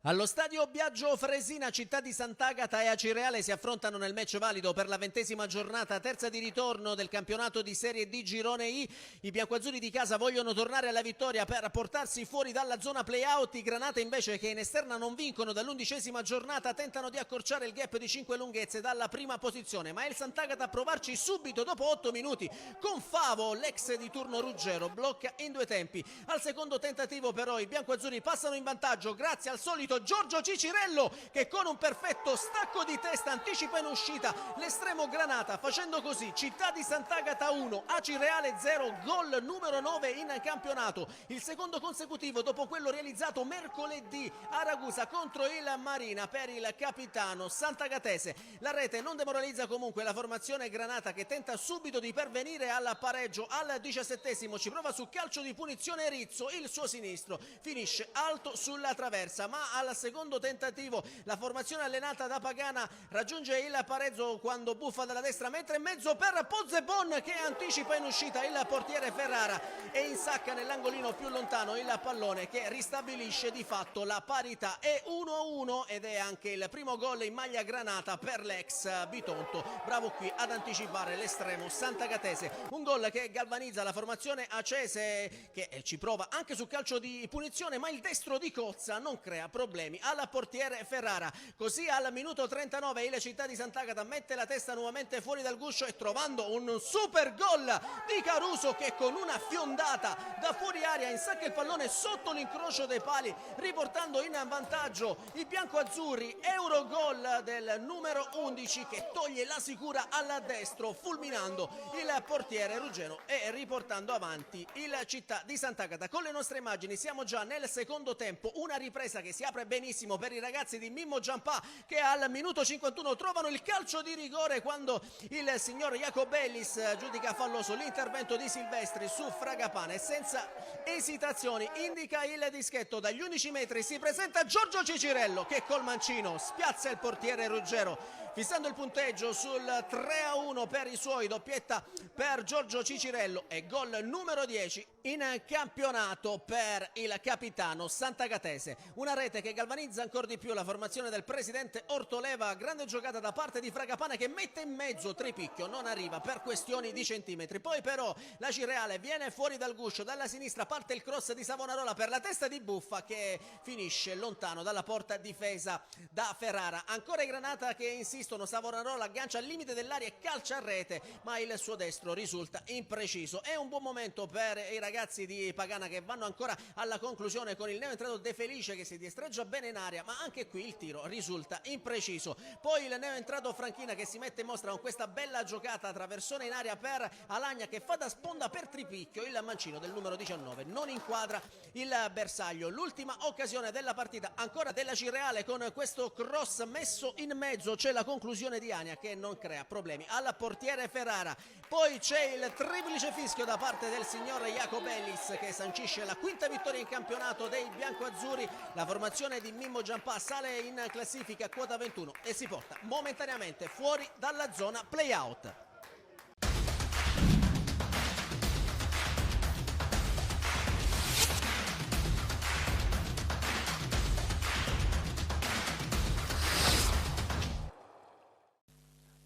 Allo stadio Biagio Fresina, città di Sant'Agata e Acireale si affrontano nel match valido per la 20ª giornata, terza di ritorno del campionato di Serie D Girone I. I biancoazzurri di casa vogliono tornare alla vittoria per portarsi fuori dalla zona play-out. I Granata invece, che in esterna non vincono dall'11ª giornata, tentano di accorciare il gap di 5 lunghezze dalla prima posizione, ma è il Sant'Agata a provarci subito dopo 8 minuti con Favo, l'ex di turno Ruggero, blocca in 2 tempi. Al secondo tentativo però i biancoazzurri passano in vantaggio grazie al solito Giorgio Cicirello, che con un perfetto stacco di testa anticipa in uscita l'estremo Granata, facendo così città di Sant'Agata 1, Acireale 0, gol numero 9 in campionato, il secondo consecutivo dopo quello realizzato mercoledì a Ragusa contro il Marina per il capitano sant'agatese. La rete non demoralizza comunque la formazione Granata, che tenta subito di pervenire al pareggio. Al 17esimo ci prova su calcio di punizione Rizzo, il suo sinistro finisce alto sulla traversa, ma al secondo tentativo la formazione allenata da Pagana raggiunge il pareggio quando buffa dalla destra, mentre in mezzo per Pozzebon, che anticipa in uscita il portiere Ferrara e insacca nell'angolino più lontano il pallone, che ristabilisce di fatto la parità. È 1-1 ed è anche il primo gol in maglia Granata per l'ex Bitonto, bravo qui ad anticipare l'estremo sant'agatese. Un gol che galvanizza la formazione acese, che ci prova anche su calcio di punizione, ma il destro di Cozza non crea problemi al portiere Ferrara. Così al minuto 39 il città di Sant'Agata mette la testa nuovamente fuori dal guscio e trovando un super gol di Caruso, che con una fiondata da fuori aria insacca il pallone sotto l'incrocio dei pali, riportando in vantaggio i biancoazzurri. Eurogol del numero 11, che toglie la sicura al destro, fulminando il portiere Ruggero e riportando avanti il città di Sant'Agata. Con le nostre immagini siamo già nel secondo tempo, una ripresa che si apre benissimo per i ragazzi di Mimmo Giampà, che al minuto 51 trovano il calcio di rigore quando il signor Jacobellis giudica falloso l'intervento di Silvestri su Fragapane. Senza esitazioni indica il dischetto, dagli 11 metri si presenta Giorgio Cicirello, che col mancino spiazza il portiere Ruggero, fissando il punteggio sul 3-1 per i suoi. Doppietta per Giorgio Cicirello e gol numero 10 in campionato per il capitano sant'agatese. Una rete che galvanizza ancora di più la formazione del presidente Ortoleva. Grande giocata da parte di Fragapane, che mette in mezzo Tripicchio, non arriva per questioni di centimetri. Poi però la Cireale viene fuori dal guscio, dalla sinistra parte il cross di Savonarola per la testa di Buffa, che finisce lontano dalla porta difesa da Ferrara. Ancora i Granata che insistono, Savonarola aggancia al limite dell'area e calcia a rete, ma il suo destro risulta impreciso. È un buon momento per i ragazzi di Pagana, che vanno ancora alla conclusione con il neoentrato De Felice, che si diestreggia bene in aria, ma anche qui il tiro risulta impreciso. Poi il neoentrato Franchina, che si mette in mostra con questa bella giocata, traversone in aria per Alagna, che fa da sponda per Tripicchio. Il mancino del numero 19 non inquadra il bersaglio. L'ultima occasione della partita ancora della Cireale, con questo cross messo in mezzo c'è la conclusione di Ania, che non crea problemi al portiere Ferrara. Poi c'è il triplice fischio da parte del signor Jacobellis, che sancisce la quinta vittoria in campionato dei biancoazzurri. La formazione di Mimmo Giampà sale in classifica a quota 21 e si porta momentaneamente fuori dalla zona play-out.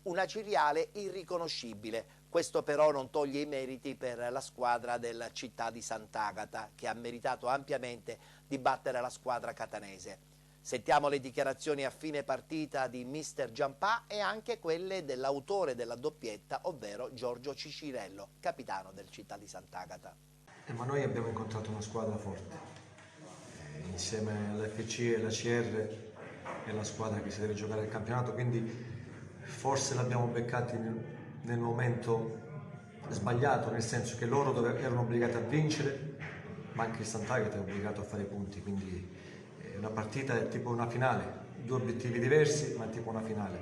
Una Ciriale irriconoscibile. Questo però non toglie i meriti per la squadra del città di Sant'Agata, che ha meritato ampiamente di battere la squadra catanese. Sentiamo le dichiarazioni a fine partita di mister Giampà e anche quelle dell'autore della doppietta, ovvero Giorgio Cicirello, capitano del città di Sant'Agata. Ma noi abbiamo incontrato una squadra forte, insieme all'FC e alla CR è la squadra che si deve giocare il campionato, quindi forse l'abbiamo beccati nel momento sbagliato, nel senso che loro erano obbligati a vincere, ma anche il Sant'Agata è obbligato a fare i punti, quindi una partita è tipo una finale, due obiettivi diversi, ma è tipo una finale.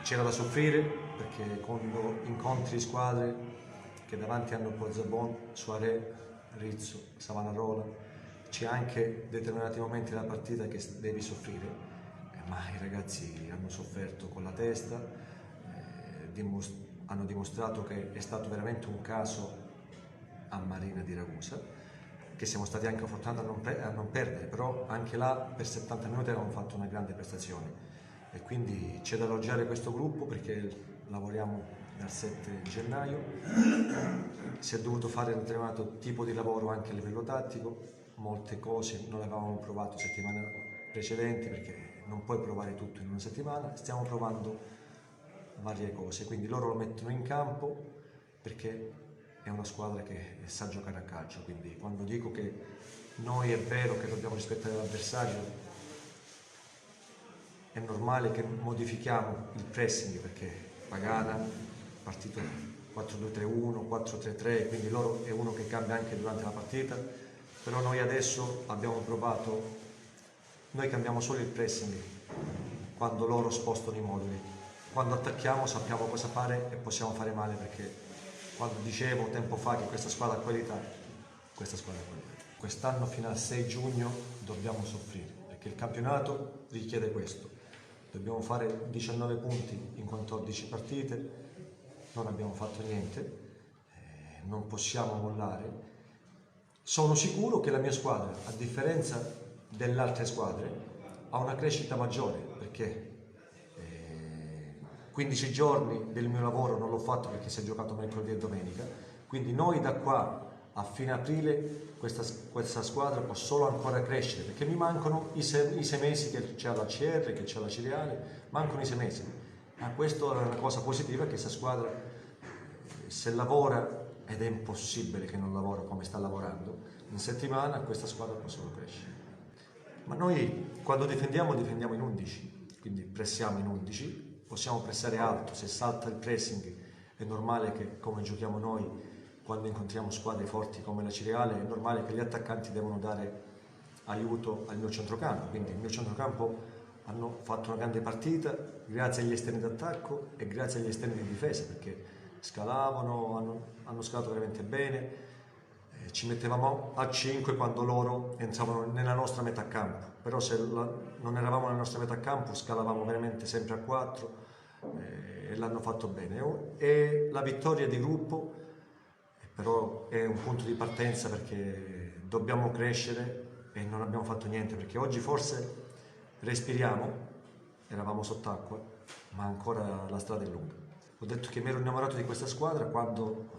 C'era da soffrire, perché quando incontri squadre che davanti hanno Pozzebon, Soirée, Rizzo, Savonarola, c'è anche determinati momenti della partita che devi soffrire, ma i ragazzi hanno sofferto con la testa, hanno dimostrato che è stato veramente un caso a Marina di Ragusa, che siamo stati anche fortunati a non perdere, però anche là per 70 minuti avevamo fatto una grande prestazione e quindi c'è da elogiare questo gruppo perché lavoriamo dal 7 gennaio, si è dovuto fare un determinato tipo di lavoro anche a livello tattico, molte cose non le avevamo provato settimane precedenti perché non puoi provare tutto in una settimana, stiamo provando varie cose, quindi loro lo mettono in campo perché è una squadra che sa giocare a calcio, quindi quando dico che noi è vero che dobbiamo rispettare l'avversario, è normale che modifichiamo il pressing perché Pagana è partito 4-2-3-1, 4-3-3, quindi loro è uno che cambia anche durante la partita, però noi adesso abbiamo provato, noi cambiamo solo il pressing quando loro spostano i moduli, quando attacchiamo sappiamo cosa fare e possiamo fare male perché quando dicevo tempo fa che questa squadra ha qualità, questa squadra ha qualità. Quest'anno fino al 6 giugno dobbiamo soffrire, perché il campionato richiede questo. Dobbiamo fare 19 punti in 14 partite, non abbiamo fatto niente, non possiamo mollare. Sono sicuro che la mia squadra, a differenza delle altre squadre, ha una crescita maggiore, perché 15 giorni del mio lavoro non l'ho fatto perché si è giocato mercoledì e domenica, quindi noi da qua a fine aprile questa squadra può solo ancora crescere perché mi mancano i 6 mesi che c'è la CR, che c'è la Cireale, mancano i 6 mesi. Ma questo è una cosa positiva che questa squadra se lavora, ed è impossibile che non lavora come sta lavorando, in settimana questa squadra può solo crescere. Ma noi quando difendiamo in 11, quindi pressiamo in 11, possiamo pressare alto, se salta il pressing è normale che come giochiamo noi quando incontriamo squadre forti come la Cireale è normale che gli attaccanti devono dare aiuto al mio centrocampo, quindi il mio centrocampo hanno fatto una grande partita grazie agli esterni d'attacco e grazie agli esterni di difesa perché scalavano, hanno scalato veramente bene, ci mettevamo a 5 quando loro entravano nella nostra metà campo, però se non eravamo nella nostra metà campo scalavamo veramente sempre a 4 e l'hanno fatto bene. E la vittoria di gruppo però è un punto di partenza perché dobbiamo crescere e non abbiamo fatto niente perché oggi forse respiriamo, eravamo sott'acqua, ma ancora la strada è lunga. Ho detto che mi ero innamorato di questa squadra quando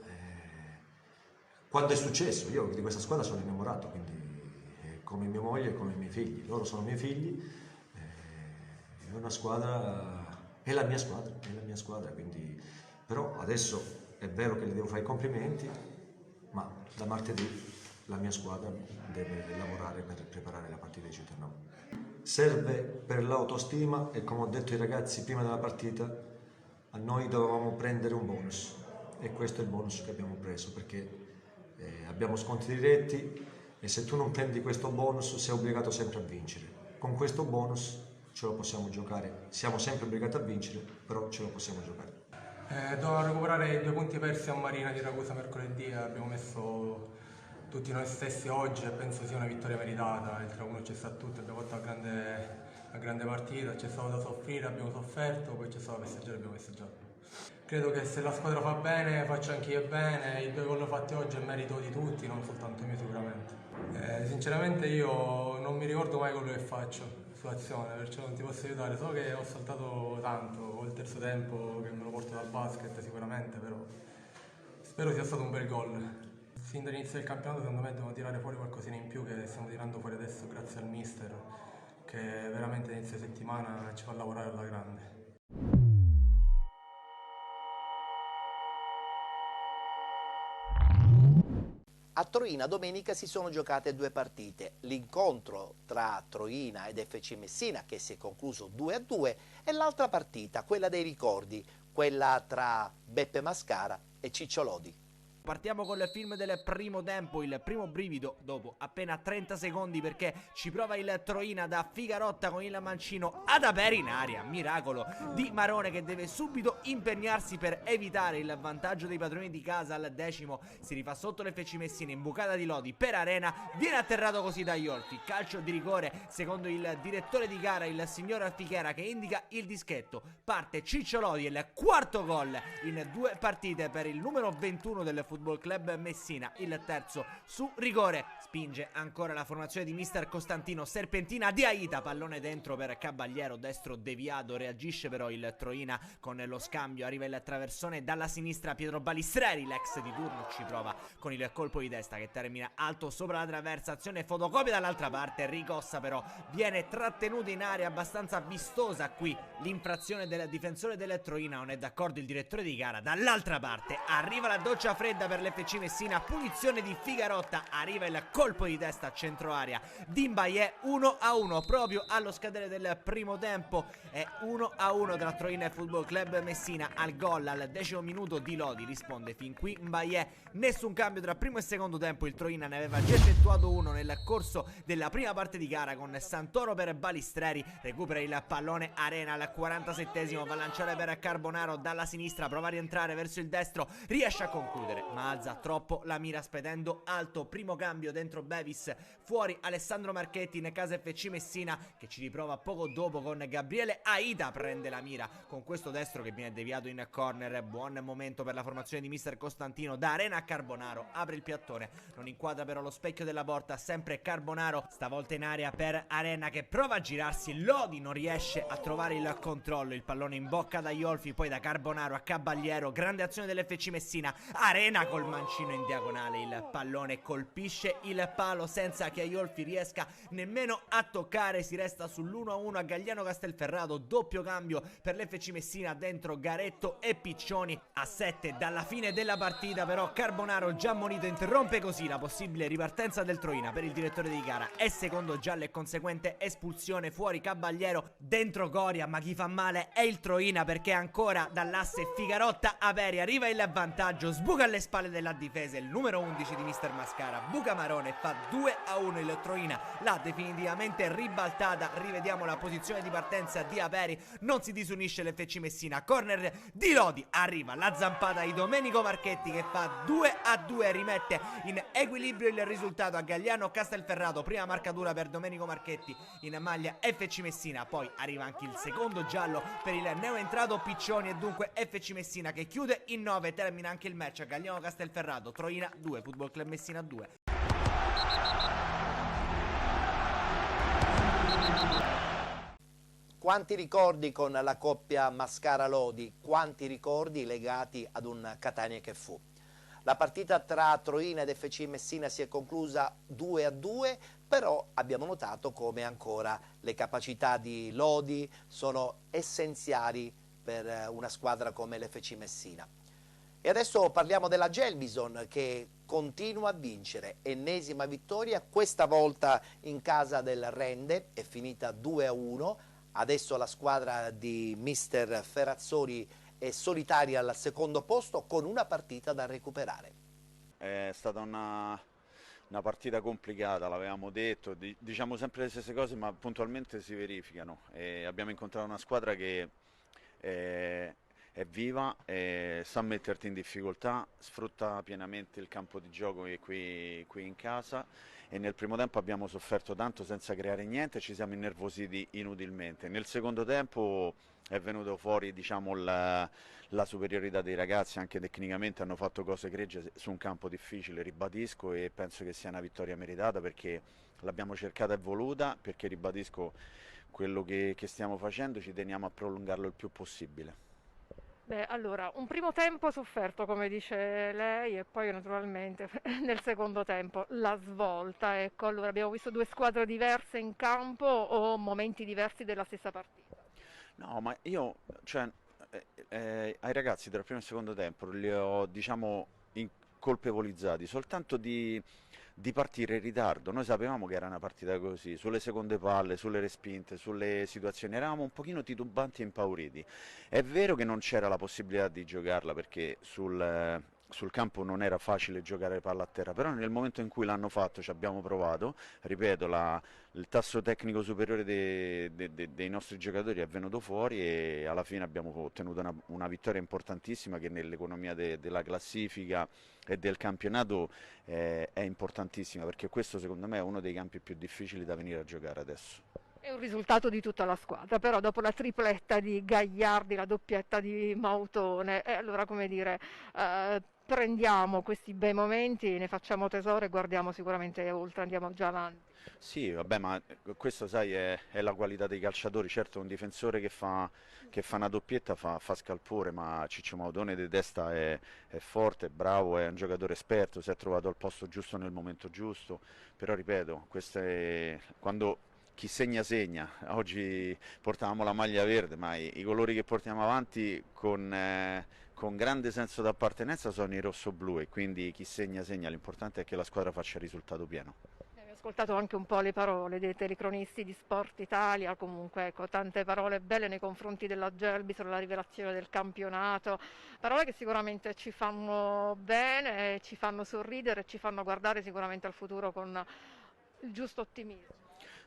è successo, io di questa squadra sono innamorato, quindi come mia moglie e come i miei figli, loro sono miei figli, è una squadra, è la mia squadra, quindi, però adesso è vero che le devo fare i complimenti, ma da martedì la mia squadra deve lavorare per preparare la partita di Citernova. Serve per l'autostima e come ho detto ai ragazzi prima della partita, a noi dovevamo prendere un bonus e questo è il bonus che abbiamo preso perché abbiamo scontri diretti e se tu non prendi questo bonus sei obbligato sempre a vincere. Con questo bonus ce lo possiamo giocare, siamo sempre obbligati a vincere, però ce lo possiamo giocare. Dovevamo recuperare i 2 punti persi a Marina di Ragusa mercoledì, abbiamo messo tutti noi stessi oggi e penso sia una vittoria meritata, il 3-1 c'è stato tutto, abbiamo fatto una grande partita, c'è stato da soffrire, abbiamo sofferto, poi c'è stato da festeggiare, abbiamo festeggiato. Credo che se la squadra fa bene, faccio anche io bene, i 2 gol fatti oggi è merito di tutti, non soltanto mio sicuramente. Sinceramente io non mi ricordo mai quello che faccio sull'azione, perciò non ti posso aiutare, so che ho saltato tanto, ho il terzo tempo che me lo porto dal basket sicuramente, però spero sia stato un bel gol. Fin dall'inizio del campionato secondo me dobbiamo tirare fuori qualcosina in più che stiamo tirando fuori adesso grazie al mister che veramente all'inizio settimana ci fa lavorare alla grande. A Troina domenica si sono giocate 2 partite, l'incontro tra Troina ed FC Messina che si è concluso 2-2 e l'altra partita, quella dei ricordi, quella tra Beppe Mascara e Ciccio Lodi. Partiamo col film del primo tempo, il primo brivido dopo appena 30 secondi perché ci prova il Troina da Figarotta con il mancino ad apere in aria, miracolo di Marone che deve subito impegnarsi per evitare il vantaggio dei padroni di casa al 10°, si rifà sotto l'FC Messina, imbucata di Lodi per Arena, viene atterrato così da Iorti, calcio di rigore secondo il direttore di gara, il signor Artichera che indica il dischetto, parte Ciccio Lodi, il 4º gol in 2 partite per il numero 21 del Football Club Messina. Il terzo su rigore, spinge ancora la formazione di mister Costantino, serpentina di Aida, pallone dentro per Caballero, destro deviato, reagisce però il Troina con lo scambio, arriva il traversone dalla sinistra, Pietro Balistreri, l'ex di turno, ci prova con il colpo di testa che termina alto sopra la traversa, azione fotocopia dall'altra parte, Ricossa però viene trattenuto in area abbastanza vistosa qui, l'infrazione del difensore del Troina, non è d'accordo il direttore di gara. Dall'altra parte arriva la doccia fredda per l'FC Messina, punizione di Figarotta, arriva il colpo di testa a centro area di Mbaye, 1-1 proprio allo scadere del primo tempo, è 1-1 tra Troina e Football Club Messina. Al gol al 10° minuto Di Lodi risponde fin qui Mbaye, nessun cambio tra primo e secondo tempo, il Troina ne aveva già effettuato uno nel corso della prima parte di gara con Santoro per Balistreri, recupera il pallone Arena al 47esimo, va a lanciare per Carbonaro dalla sinistra, prova a rientrare verso il destro, riesce a concludere ma alza troppo la mira spedendo alto. Primo cambio dentro Bevis, fuori Alessandro Marchetti in casa FC Messina che ci riprova poco dopo con Gabriele Aida, prende la mira con questo destro che viene deviato in corner. Buon momento per la formazione di mister Costantino, da Arena a Carbonaro, apre il piattone, non inquadra però lo specchio della porta, sempre Carbonaro, stavolta in area per Arena che prova a girarsi, Lodi non riesce a trovare il controllo, il pallone in bocca da Iolfi, poi da Carbonaro a Caballero, grande azione dell'FC Messina, Arena col mancino in diagonale, il pallone colpisce il palo senza che Iolfi riesca nemmeno a toccare, si resta sull'1-1 a Galliano Castelferrato, doppio cambio per l'FC Messina, dentro Garetto e Piccioni. A 7 dalla fine della partita però Carbonaro, già ammonito, interrompe così la possibile ripartenza del Troina. Per il direttore di gara è secondo giallo e conseguente espulsione, fuori Caballero, dentro Coria, ma chi fa male è il Troina perché ancora dall'asse Figarotta Aperi, arriva il vantaggio, sbuca alle spalle della difesa il numero 11 di mister Mascara, buca Marone, fa 2-1, il Troina l'ha definitivamente ribaltata. Rivediamo la posizione di partenza di Aperi, non si disunisce l'FC Messina, corner di Lodi, arriva la zampata di Domenico Marchetti che fa 2-2, rimette in equilibrio il risultato a Galliano Castelferrato, prima marcatura per Domenico Marchetti in maglia FC Messina, poi arriva anche il secondo giallo per il neoentrato Piccioni e dunque FC Messina che chiude in 9, termina anche il match a Galliano Castelferrato, Troina 2, Football Club Messina 2. Quanti ricordi con la coppia Mascara-Lodi, quanti ricordi legati ad un Catania che fu. La partita tra Troina ed FC Messina si è conclusa 2-2, però abbiamo notato come ancora le capacità di Lodi sono essenziali per una squadra come l'FC Messina. E adesso parliamo della Gelbison che continua a vincere, ennesima vittoria, questa volta in casa del Rende, è finita 2-1, adesso la squadra di mister Ferrazzoli è solitaria al secondo posto con una partita da recuperare. È stata una partita complicata, l'avevamo detto, diciamo sempre le stesse cose ma puntualmente si verificano. Abbiamo incontrato una squadra che è viva, sa metterti in difficoltà, sfrutta pienamente il campo di gioco che è qui in casa e nel primo tempo abbiamo sofferto tanto senza creare niente, ci siamo innervositi inutilmente. Nel secondo tempo è venuto fuori diciamo, la superiorità dei ragazzi, anche tecnicamente hanno fatto cose egregie su un campo difficile, ribadisco, e penso che sia una vittoria meritata perché l'abbiamo cercata e voluta, perché ribadisco quello che stiamo facendo, ci teniamo a prolungarlo il più possibile. Beh, allora, un primo tempo sofferto, come dice lei, e poi naturalmente nel secondo tempo la svolta. Ecco, allora abbiamo visto due squadre diverse in campo o momenti diversi della stessa partita? No, ma io, cioè, ai ragazzi del primo e secondo tempo li ho, diciamo, colpevolizzati soltanto di partire in ritardo. Noi sapevamo che era una partita così, sulle seconde palle, sulle respinte, sulle situazioni, eravamo un pochino titubanti e impauriti. È vero che non c'era la possibilità di giocarla perché sul campo non era facile giocare palla a terra, però nel momento in cui l'hanno fatto ci abbiamo provato, ripeto, il tasso tecnico superiore dei nostri giocatori è venuto fuori e alla fine abbiamo ottenuto una vittoria importantissima che nell'economia della classifica e del campionato è importantissima, perché questo secondo me è uno dei campi più difficili da venire a giocare adesso. È un risultato di tutta la squadra, però dopo la tripletta di Gagliardi, la doppietta di Mautone, allora come dire, prendiamo questi bei momenti, ne facciamo tesoro e guardiamo sicuramente oltre, andiamo già avanti. Sì, vabbè, ma questo sai è la qualità dei calciatori. Certo, un difensore che fa una doppietta fa scalpore, ma Ciccio Maudone di testa è forte, è bravo, è un giocatore esperto, si è trovato al posto giusto nel momento giusto. Però ripeto, quando chi segna segna. Oggi portavamo la maglia verde, ma i colori che portiamo avanti con grande senso d'appartenenza sono i rosso-blu, e quindi chi segna segna. L'importante è che la squadra faccia il risultato pieno. Ho ascoltato anche un po' le parole dei telecronisti di Sport Italia, comunque ecco, tante parole belle nei confronti della Gelbi sulla rivelazione del campionato, parole che sicuramente ci fanno bene, ci fanno sorridere, ci fanno guardare sicuramente al futuro con il giusto ottimismo.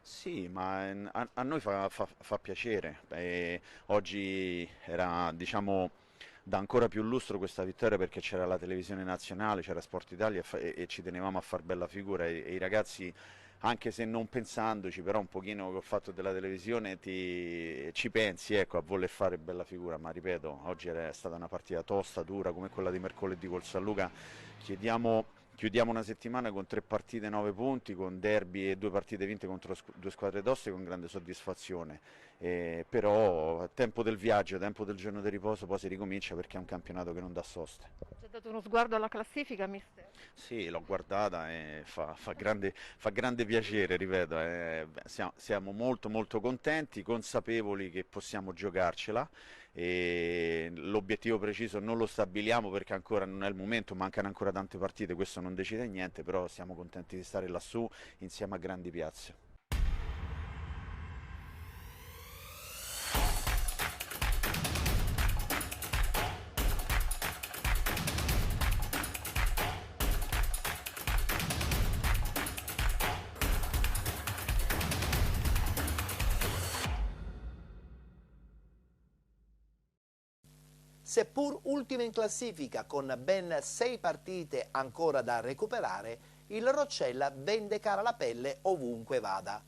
Sì, ma a noi fa piacere. Oggi era, diciamo, dà ancora più lustro questa vittoria perché c'era la televisione nazionale, c'era Sport Italia e ci tenevamo a far bella figura, e i ragazzi, anche se non pensandoci, però un pochino che ho fatto della televisione ci pensi, ecco, a voler fare bella figura. Ma ripeto, oggi è stata una partita tosta, dura, come quella di mercoledì col San Luca. Chiudiamo una settimana con 3 partite, 9 punti, con derby e 2 partite vinte contro 2 squadre toste, con grande soddisfazione. Però tempo del viaggio, tempo del giorno di riposo, poi si ricomincia, perché è un campionato che non dà soste. Ci ha dato uno sguardo alla classifica, mister? Sì, l'ho guardata e fa grande piacere, ripeto. Siamo molto contenti, consapevoli che possiamo giocarcela. E l'obiettivo preciso non lo stabiliamo perché ancora non è il momento, mancano ancora tante partite, questo non decide niente, però siamo contenti di stare lassù insieme a grandi piazze. Seppur ultimo in classifica con ben 6 partite ancora da recuperare, il Roccella vende cara la pelle ovunque vada.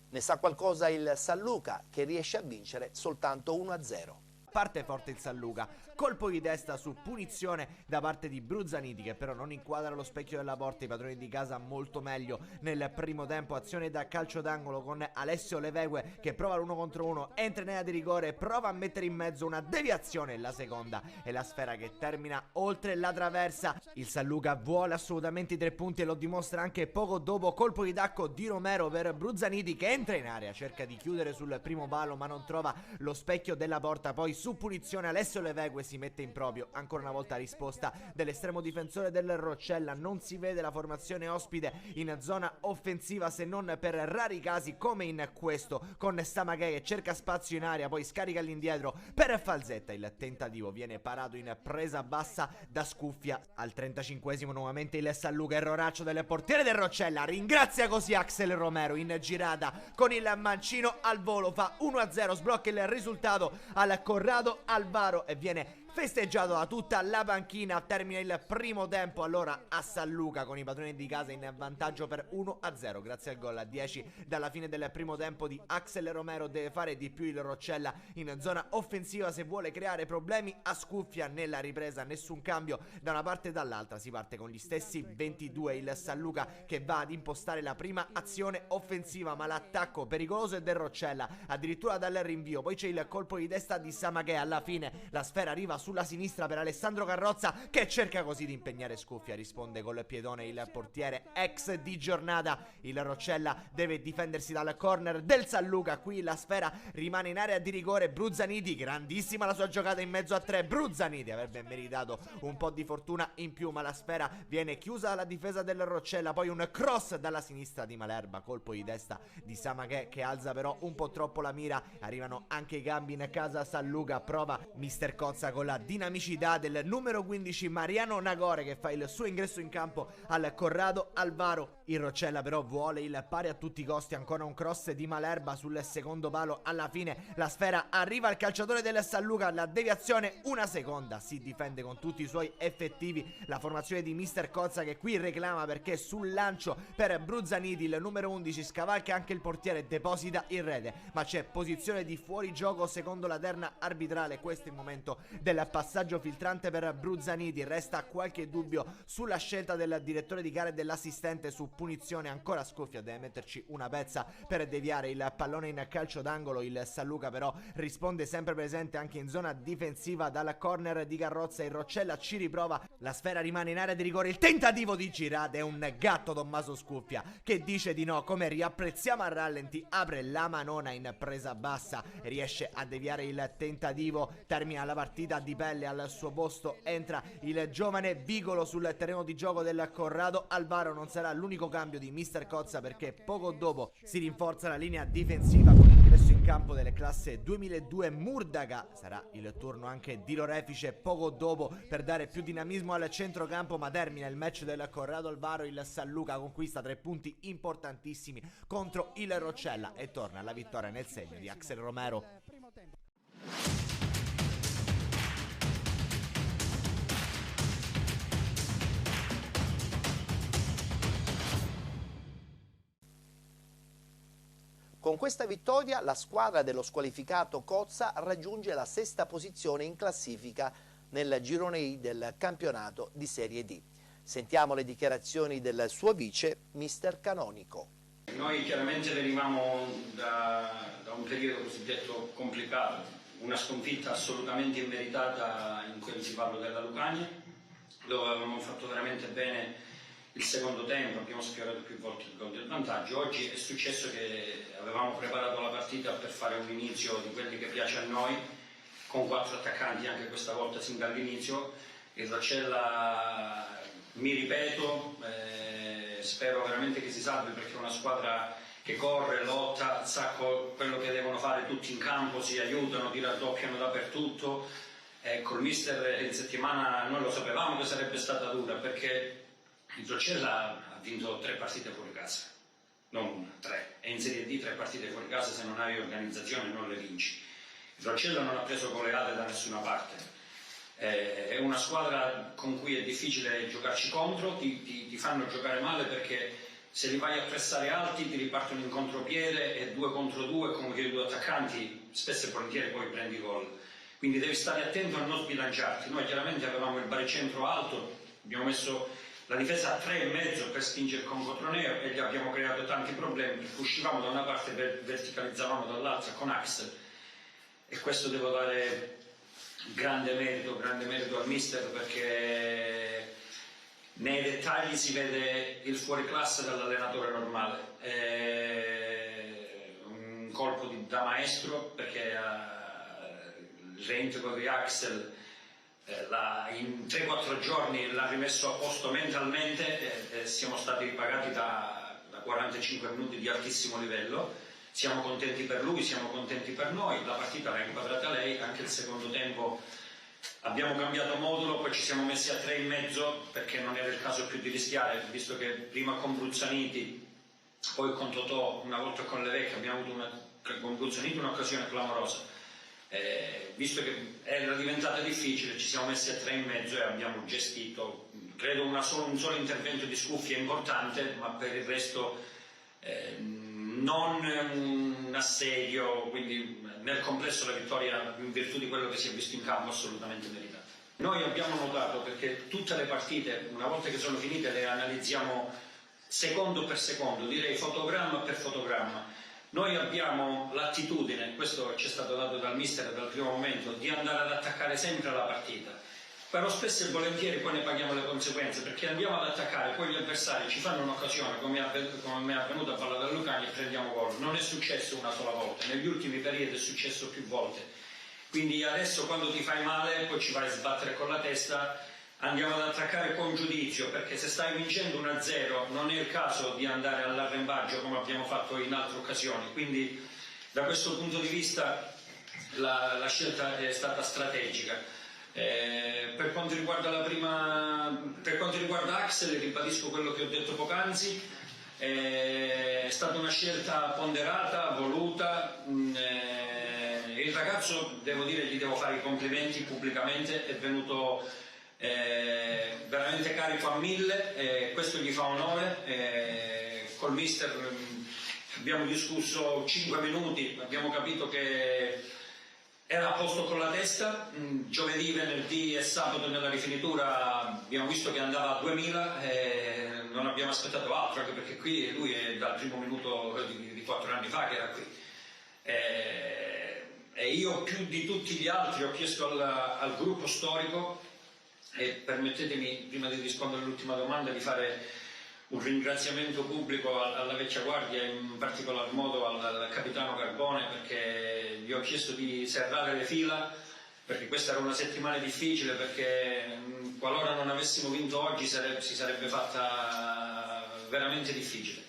Ne sa qualcosa il San Luca, che riesce a vincere soltanto 1-0. Parte forte il San Luca, colpo di testa su punizione da parte di Bruzzaniti, che però non inquadra lo specchio della porta. I padroni di casa molto meglio nel primo tempo. Azione da calcio d'angolo con Alessio Levegue che prova l'1 contro 1, entra in area di rigore e prova a mettere in mezzo una deviazione. La seconda è la sfera che termina oltre la traversa. Il San Luca vuole assolutamente i 3 punti e lo dimostra anche poco dopo. Colpo di tacco di Romero per Bruzzaniti, che entra in area, cerca di chiudere sul primo palo ma non trova lo specchio della porta. Poi su punizione Alessio Levegue si mette in proprio, ancora una volta risposta dell'estremo difensore del Roccella. Non si vede la formazione ospite in zona offensiva, se non per rari casi come in questo, con Samaghe che cerca spazio in area, poi scarica all'indietro per Falzetta. Il tentativo viene parato in presa bassa da Scuffia. Al 35esimo nuovamente il San Luca, erroraccio del portiere del Roccella, ringrazia così Axel Romero in girata con il mancino al volo, fa 1-0, sblocca il risultato al Corrado Alvaro e viene festeggiato da tutta la panchina. Termina il primo tempo allora a San Luca con i padroni di casa in vantaggio per 1-0 grazie al gol a 10 dalla fine del primo tempo di Axel Romero. Deve fare di più il Roccella in zona offensiva se vuole creare problemi a Scuffia. Nella ripresa nessun cambio da una parte e dall'altra, si parte con gli stessi 22. Il San Luca che va ad impostare la prima azione offensiva, ma l'attacco pericoloso è del Roccella, addirittura dal rinvio. Poi c'è il colpo di testa di Samaghe, alla fine la sfera arriva sulla sinistra per Alessandro Carrozza, che cerca così di impegnare Scuffia, risponde col piedone il portiere ex di giornata. Il Roccella deve difendersi dal corner del San Luca, qui la sfera rimane in area di rigore. Bruzzaniti, grandissima la sua giocata in mezzo a 3, Bruzzaniti avrebbe meritato un po' di fortuna in più, ma la sfera viene chiusa dalla difesa del Roccella. Poi un cross dalla sinistra di Malerba, colpo di testa di Samaghe che alza però un po' troppo la mira. Arrivano anche i cambi in casa San Luca, prova mister Cozza con la dinamicità del numero 15 Mariano Nagore, che fa il suo ingresso in campo al Corrado Alvaro. Il Roccella però vuole il pari a tutti i costi, ancora un cross di Malerba sul secondo palo. Alla fine la sfera arriva al calciatore del San Luca, la deviazione una seconda, si difende con tutti i suoi effettivi la formazione di mister Cozza, che qui reclama perché sul lancio per Bruzzaniti il numero 11 scavalca anche il portiere e deposita in rete, ma c'è posizione di fuorigioco secondo la terna arbitrale. Questo è il momento del il passaggio filtrante per Bruzzaniti. Resta qualche dubbio sulla scelta del direttore di gara e dell'assistente su punizione ancora Scoffia, deve metterci una pezza per deviare il pallone in calcio d'angolo. Il San Luca però risponde sempre presente anche in zona difensiva dal corner di Carrozza. Il Roccella ci riprova, la sfera rimane in area di rigore, il tentativo di girata è un gatto Tommaso Scuffia che dice di no, come riapprezziamo a rallenti, apre la manona in presa bassa, riesce a deviare il tentativo, termina la partita di pelle. Al suo posto entra il giovane Vigolo sul terreno di gioco del Corrado. Alvaro non sarà l'unico cambio di Mister Cozza, perché poco dopo si rinforza la linea difensiva con l'ingresso in campo delle classe 2002 Murdaga. Sarà il turno anche di Lorefice poco dopo per dare più dinamismo al centrocampo, ma termina il match del Corrado Alvaro. Il San Luca conquista 3 punti importantissimi contro il Roccella e torna alla vittoria nel segno di Axel Romero. Con questa vittoria la squadra dello squalificato Cozza raggiunge la 6ª posizione in classifica nel girone I del campionato di Serie D. Sentiamo le dichiarazioni del suo vice, mister Canonico. Noi chiaramente venivamo da un periodo cosiddetto complicato, una sconfitta assolutamente immeritata in quel Sipallo della Lucania, dove avevamo fatto veramente bene il secondo tempo, abbiamo sfiorato più volte il gol del vantaggio. Oggi è successo che avevamo preparato la partita per fare un inizio di quelli che piace a noi, con 4 attaccanti anche questa volta sin dall'inizio. Il Roccella, mi ripeto, spero veramente che si salvi, perché è una squadra che corre, lotta, sa quello che devono fare tutti in campo, si aiutano, ti raddoppiano dappertutto. Col mister in settimana noi lo sapevamo che sarebbe stata dura, perché il Roccella ha vinto 3 partite fuori casa, non una, 3, e in Serie D 3 partite fuori casa, se non hai organizzazione non le vinci. Il Roccella non ha preso goleate da nessuna parte, è una squadra con cui è difficile giocarci contro, ti fanno giocare male, perché se li vai a pressare alti ti ripartono in contropiede e 2 contro 2 con i 2 attaccanti spesso e volentieri poi prendi gol, quindi devi stare attento a non sbilanciarti. Noi chiaramente avevamo il baricentro alto, abbiamo messo la difesa a 3,5 per spingere con Cotroneo e gli abbiamo creato tanti problemi, perché uscivamo da una parte e verticalizzavamo dall'altra con Axel, e questo devo dare grande merito al mister, perché nei dettagli si vede il fuoriclasse dall'allenatore normale. È un colpo da maestro, perché il reintegro di Axel in 3-4 giorni l'ha rimesso a posto mentalmente, e siamo stati ripagati da 45 minuti di altissimo livello. Siamo contenti per lui, siamo contenti per noi, la partita l'ha inquadrata lei. Anche il secondo tempo abbiamo cambiato modulo, poi ci siamo messi a 3,5 perché non era il caso più di rischiare, visto che prima con Bruzzaniti, poi con Totò, una volta con Levecchia abbiamo avuto con Bruzzaniti un'occasione clamorosa. Visto che era diventata difficile, ci siamo messi a 3,5 e abbiamo gestito, credo un solo intervento di Scuffia importante, ma per il resto non un assedio, quindi nel complesso la vittoria, in virtù di quello che si è visto in campo, assolutamente meritata. Noi abbiamo notato, perché tutte le partite, una volta che sono finite, le analizziamo secondo per secondo, direi fotogramma per fotogramma. Noi abbiamo l'attitudine, questo ci è stato dato dal mister dal primo momento, di andare ad attaccare sempre la partita, però spesso e volentieri poi ne paghiamo le conseguenze, perché andiamo ad attaccare, poi gli avversari ci fanno un'occasione, come è avvenuto a Palla del Lucani, e prendiamo gol. Non è successo una sola volta, negli ultimi periodi è successo più volte, quindi adesso quando ti fai male poi ci vai a sbattere con la testa. Andiamo ad attaccare con giudizio, perché se stai vincendo 1-0 non è il caso di andare all'arrembaggio come abbiamo fatto in altre occasioni, quindi da questo punto di vista la scelta è stata strategica. Per quanto riguarda Axel, ribadisco quello che ho detto poc'anzi, è stata una scelta ponderata, voluta. Il ragazzo, devo dire, gli devo fare i complimenti pubblicamente, è venuto veramente carico a 1000, questo gli fa onore. Col mister abbiamo discusso 5 minuti, abbiamo capito che era a posto con la testa. Giovedì, venerdì e sabato nella rifinitura abbiamo visto che andava a 2000 e non abbiamo aspettato altro, anche perché qui lui è dal primo minuto di 4 anni fa che era qui. E io più di tutti gli altri ho chiesto al gruppo storico, e permettetemi prima di rispondere all'ultima domanda di fare un ringraziamento pubblico alla vecchia guardia, in particolar modo al capitano Carbone, perché gli ho chiesto di serrare le fila, perché questa era una settimana difficile, perché qualora non avessimo vinto oggi si sarebbe fatta veramente difficile.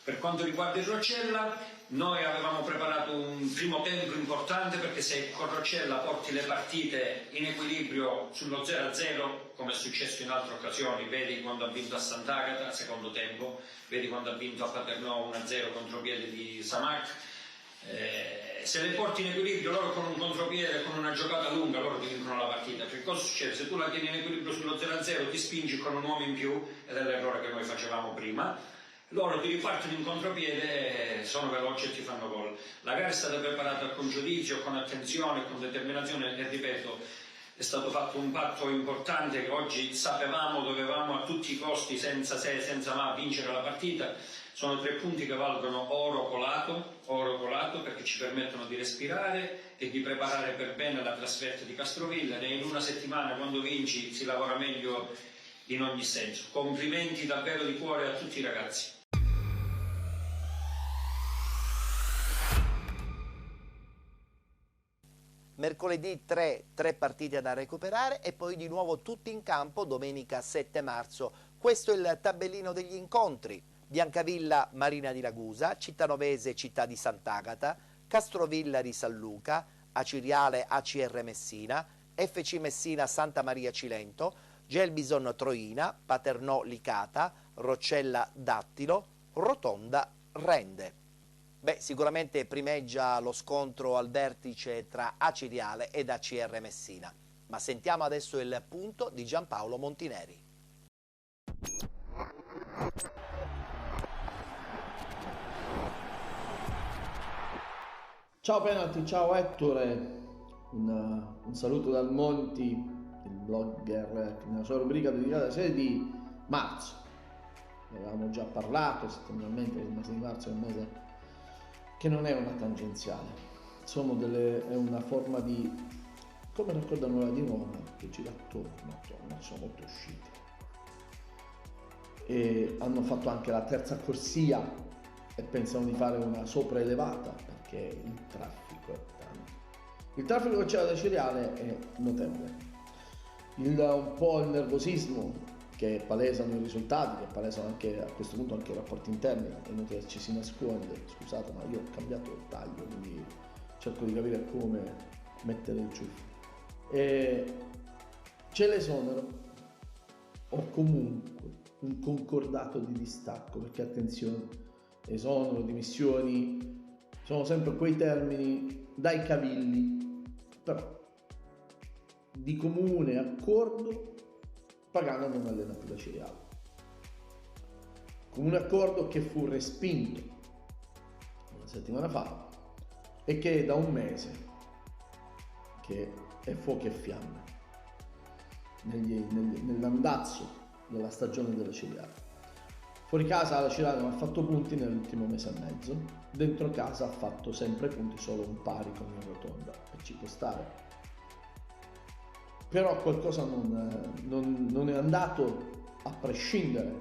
Per quanto riguarda il Roccella, noi avevamo preparato un primo tempo importante, perché se con Roccella porti le partite in equilibrio sullo 0-0, come è successo in altre occasioni, vedi quando ha vinto a Sant'Agata, secondo tempo, vedi quando ha vinto a Paternò 1-0 contropiede di Samac, se le porti in equilibrio loro con un contropiede, con una giocata lunga, loro ti vincono la partita. Che cosa succede? Se tu la tieni in equilibrio sullo 0-0 ti spingi con un uomo in più, ed è l'errore che noi facevamo prima. Loro ti ripartono in contropiede, sono veloci e ti fanno gol. La gara è stata preparata con giudizio, con attenzione, con determinazione, e ripeto, è stato fatto un patto importante che oggi sapevamo, dovevamo a tutti i costi, senza se, senza ma, vincere la partita. Sono 3 punti che valgono oro colato, perché ci permettono di respirare e di preparare per bene la trasferta di Castrovillari, e in una settimana, quando vinci, si lavora meglio in ogni senso. Complimenti davvero di cuore a tutti i ragazzi. Mercoledì 3 partite da recuperare e poi di nuovo tutti in campo domenica 7 marzo. Questo è il tabellino degli incontri. Biancavilla Marina di Ragusa, Cittanovese Città di Sant'Agata, Castrovillari San Luca, Aciriale ACR Messina, FC Messina Santa Maria Cilento, Gelbison Troina, Paternò Licata, Roccella Dattilo, Rotonda Rende. Beh, sicuramente primeggia lo scontro al vertice tra Aciriale ed ACR Messina. Ma sentiamo adesso il punto di Giampaolo Montineri. Ciao Penalty, ciao Ettore, un saluto dal Monti, il blogger nella sua rubrica dedicata alla serie di marzo. Ne avevamo già parlato settimanalmente, il mese di marzo è un mese che non è una tangenziale, è una forma di, come raccontano la di Roma, che gira attorno, sono molto usciti. E hanno fatto anche la terza corsia e pensano di fare una sopraelevata, perché il traffico è tanto. Il traffico che c'è da Aciriale è notevole. Un po' il nervosismo che palesano i risultati, che palesano anche a questo punto anche i rapporti interni, è inutile che ci si nasconde. Scusate, ma io ho cambiato il taglio, quindi cerco di capire come mettere giù. E c'è l'esonero o comunque un concordato di distacco, perché attenzione, esonero, dimissioni sono sempre quei termini dai cavilli, però di comune accordo Pagano non allena più la Aciriale. Comune accordo che fu respinto una settimana fa e che è da un mese che è fuoco e fiamme nell'andazzo della stagione della Aciriale. Fuori casa la Aciriale non ha fatto punti nell'ultimo mese e mezzo, dentro casa ha fatto sempre punti, solo un pari con il Rotonda, e ci può stare. Però qualcosa non è andato a prescindere.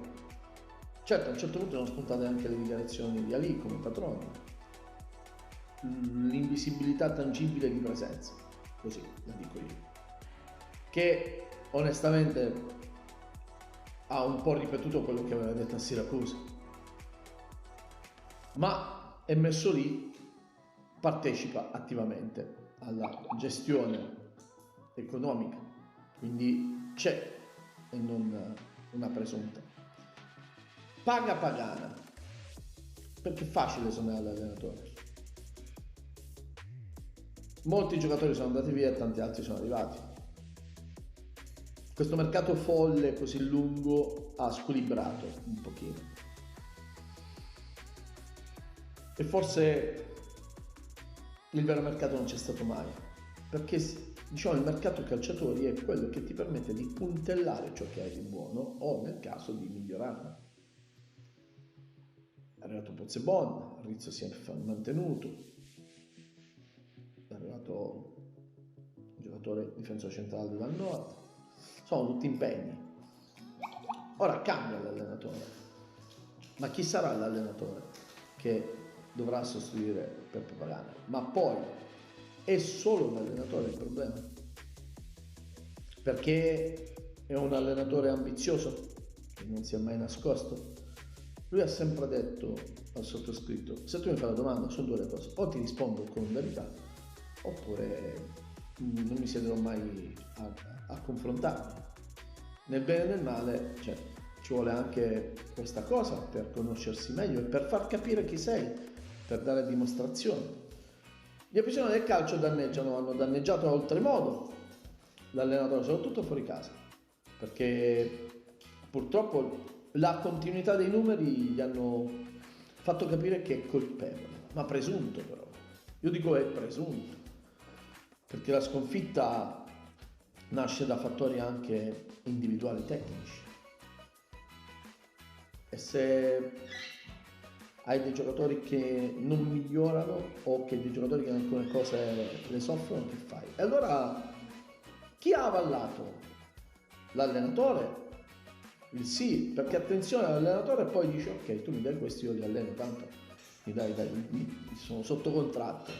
Certo, a un certo punto sono spuntate anche le dichiarazioni di Ali come patrono, l'invisibilità tangibile di presenza, così la dico io, che onestamente ha un po' ripetuto quello che aveva detto a Siracusa, ma è messo lì, partecipa attivamente alla gestione economica, quindi c'è e non una presunta. Paga Pagana, perché è facile esonerare l'allenatore. Molti giocatori sono andati via e tanti altri sono arrivati. Questo mercato folle così lungo ha squilibrato un pochino. E forse il vero mercato non c'è stato mai, perché diciamo il mercato calciatori è quello che ti permette di puntellare ciò che hai di buono o nel caso di migliorarlo. È arrivato Pozzebon, Rizzo si è mantenuto, è arrivato un giocatore difensore centrale dal nord, sono tutti impegni. Ora cambia l'allenatore, ma chi sarà l'allenatore che dovrà sostituire Peppe Pagana? Ma poi è solo un allenatore il problema? Perché è un allenatore ambizioso che non si è mai nascosto. Lui ha sempre detto al sottoscritto: se tu mi fai la domanda sono due le cose, o ti rispondo con verità oppure non mi siederò mai a confrontarmi. Nel bene e nel male, cioè, ci vuole anche questa cosa per conoscersi meglio e per far capire chi sei, per dare dimostrazioni. Gli episodi del calcio hanno danneggiato oltremodo l'allenatore, soprattutto fuori casa, perché purtroppo la continuità dei numeri gli hanno fatto capire che è colpevole, ma presunto però. Io dico è presunto, perché la sconfitta nasce da fattori anche individuali tecnici. E se hai dei giocatori che non migliorano o che dei giocatori che in alcune cose le soffrono, che fai? E allora chi ha avallato? L'allenatore? Il sì, perché attenzione, l'allenatore poi dice ok, tu mi dai questo, io li alleno, tanto mi dai, sono sotto contratto.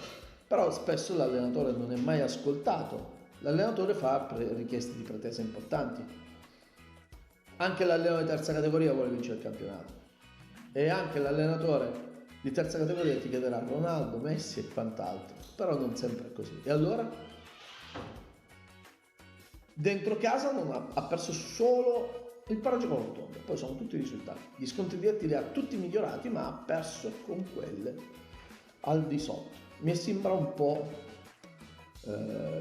Però spesso l'allenatore non è mai ascoltato, l'allenatore fa richieste di pretese importanti. Anche l'allenatore di terza categoria vuole vincere il campionato e anche l'allenatore di terza categoria ti chiederà Ronaldo, Messi e quant'altro, però non sempre è così. E allora? Dentro casa ha perso solo il pareggio con Rotondo, poi sono tutti i risultati. Gli scontri diretti li ha tutti migliorati, ma ha perso con quelle al di sotto. Mi sembra un po'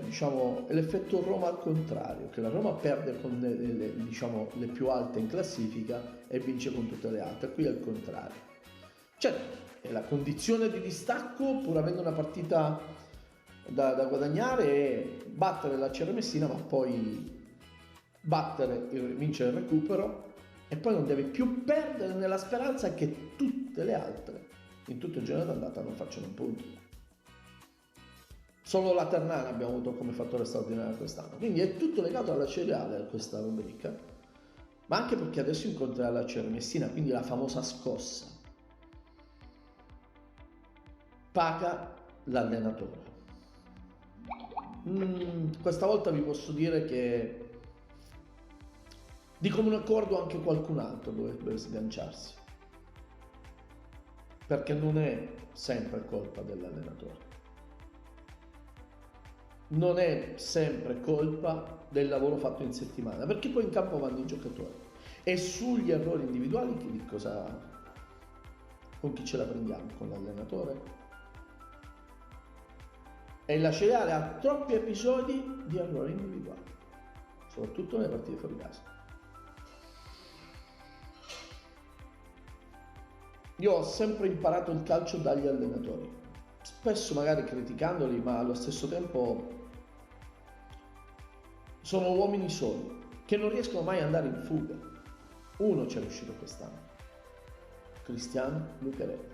diciamo l'effetto Roma al contrario, che la Roma perde con le più alte in classifica e vince con tutte le altre. Qui è il contrario. Certo, è la condizione di distacco, pur avendo una partita da guadagnare, è battere la CR Messina, ma poi vincere il recupero e poi non deve più perdere nella speranza che tutte le altre in tutto il girone d'andata non facciano un punto. Solo la Ternana abbiamo avuto come fattore straordinario quest'anno, quindi è tutto legato alla cereale questa rubrica, ma anche perché adesso incontrerà la CR Messina, quindi la famosa scossa paga l'allenatore. Questa volta vi posso dire che di comune accordo anche qualcun altro dovrebbe sganciarsi, perché non è sempre colpa dell'allenatore, non è sempre colpa del lavoro fatto in settimana, perché poi in campo vanno i giocatori e sugli errori individuali con chi ce la prendiamo? Con l'allenatore? E la Cereale ha troppi episodi di errori individuali, soprattutto nelle partite fuori casa. Io ho sempre imparato il calcio dagli allenatori, spesso magari criticandoli, ma allo stesso tempo sono uomini soli che non riescono mai ad andare in fuga. Uno ci è riuscito quest'anno, Cristiano Lucarelli.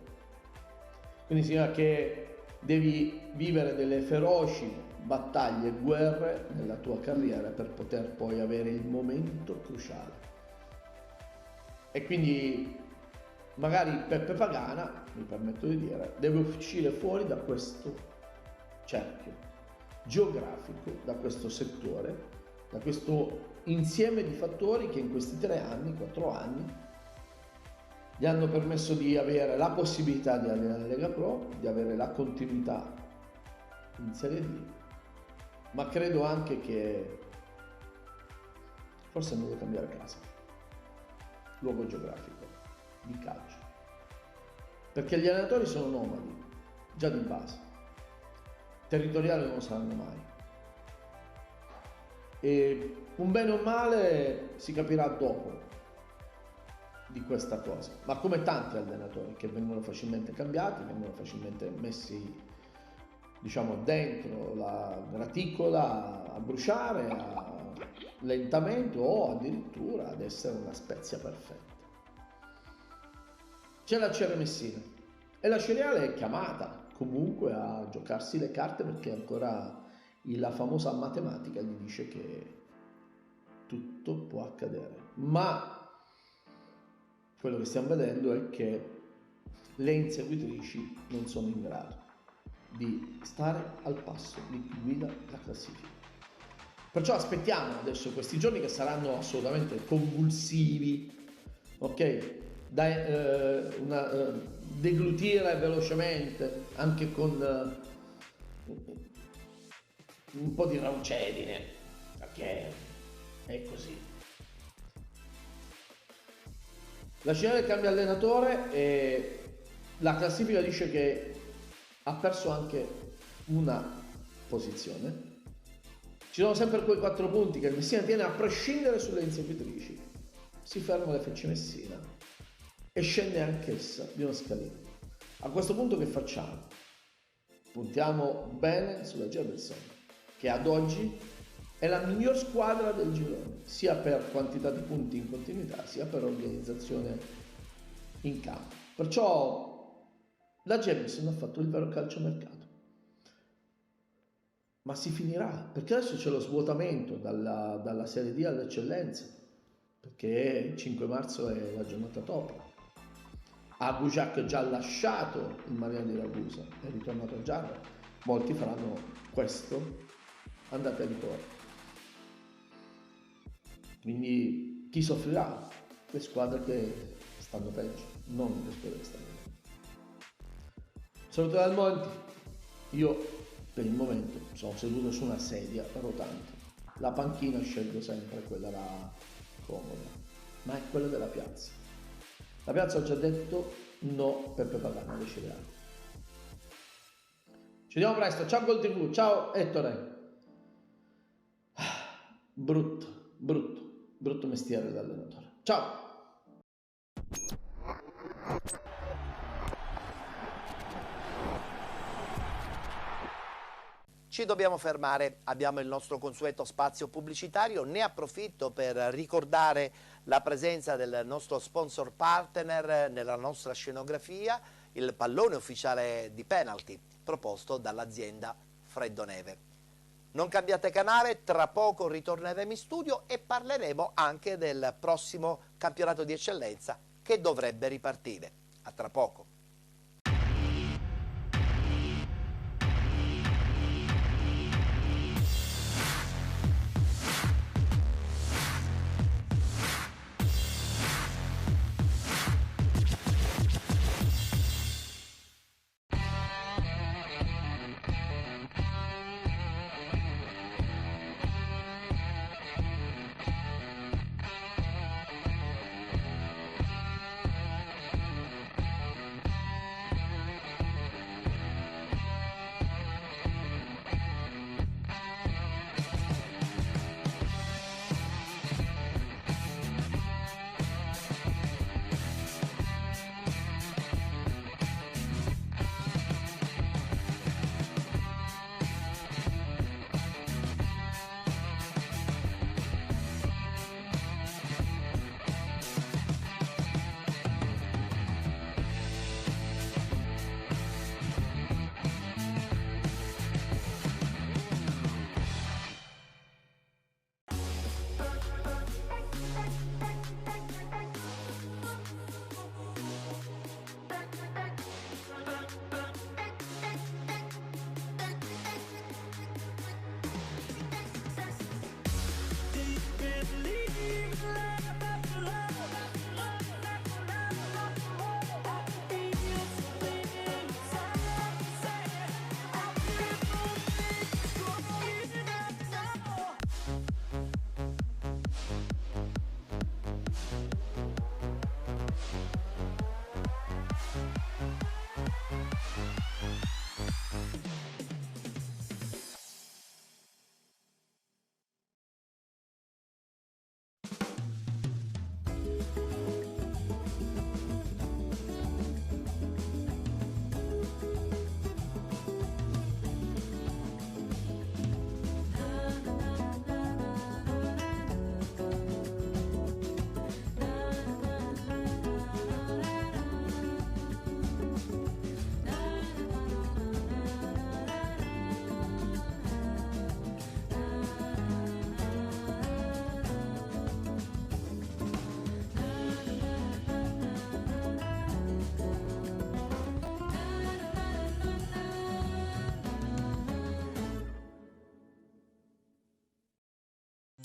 Quindi significa che devi vivere delle feroci battaglie e guerre nella tua carriera per poter poi avere il momento cruciale. E quindi magari Peppe Pagana, mi permetto di dire, deve uscire fuori da questo cerchio geografico, da questo settore, da questo insieme di fattori che in questi 3 anni, 4 anni gli hanno permesso di avere la possibilità di allenare Lega Pro, di avere la continuità in Serie D, ma credo anche che forse è meglio cambiare casa, luogo geografico di calcio, perché gli allenatori sono nomadi già di base, territoriali non lo saranno mai, e un bene o male si capirà dopo di questa cosa, ma come tanti allenatori che vengono facilmente cambiati, vengono facilmente messi diciamo, dentro la graticola a bruciare lentamente o addirittura ad essere una spezia perfetta. C'è la CR Messina e la Ceriale è chiamata comunque a giocarsi le carte, perché ancora la famosa matematica gli dice che tutto può accadere, ma quello che stiamo vedendo è che le inseguitrici non sono in grado di stare al passo di chi guida la classifica. Perciò aspettiamo adesso questi giorni, che saranno assolutamente convulsivi, ok? Deglutire velocemente, anche con un po' di raucedine, perché è così. La Ceriale cambia allenatore e la classifica dice che ha perso anche una posizione. Ci sono sempre quei 4 punti che il Messina tiene a prescindere sulle inseguitrici. Si ferma l'FC Messina e scende anch'essa di uno scalino. A questo punto che facciamo? Puntiamo bene sulla Gerberson, che ad oggi è la miglior squadra del girone, sia per quantità di punti in continuità, sia per organizzazione in campo. Perciò la Gerberson ha fatto il vero calciomercato. Ma si finirà, perché adesso c'è lo svuotamento dalla Serie D all'eccellenza, perché 5 marzo è la giornata top. Abujac ha già lasciato il Marina di Ragusa, è ritornato a Giarra. Molti faranno questo andate a ritorno. Quindi chi soffrirà? Le squadre che stanno peggio, non le squadre che stanno meglio. Saluto dal Monti. Io per il momento sono seduto su una sedia rotante. La panchina scelgo sempre quella là comoda, ma è quella della piazza. La piazza, ho già detto, no Peppe Pagano alle Cereali. Ci vediamo presto, ciao Gol TV, ciao Ettore. Brutto mestiere dell'allenatore. Ciao! Ci dobbiamo fermare, abbiamo il nostro consueto spazio pubblicitario, ne approfitto per ricordare la presenza del nostro sponsor partner nella nostra scenografia, il pallone ufficiale di penalty proposto dall'azienda Freddoneve. Non cambiate canale, tra poco ritorneremo in studio e parleremo anche del prossimo campionato di eccellenza che dovrebbe ripartire. A tra poco.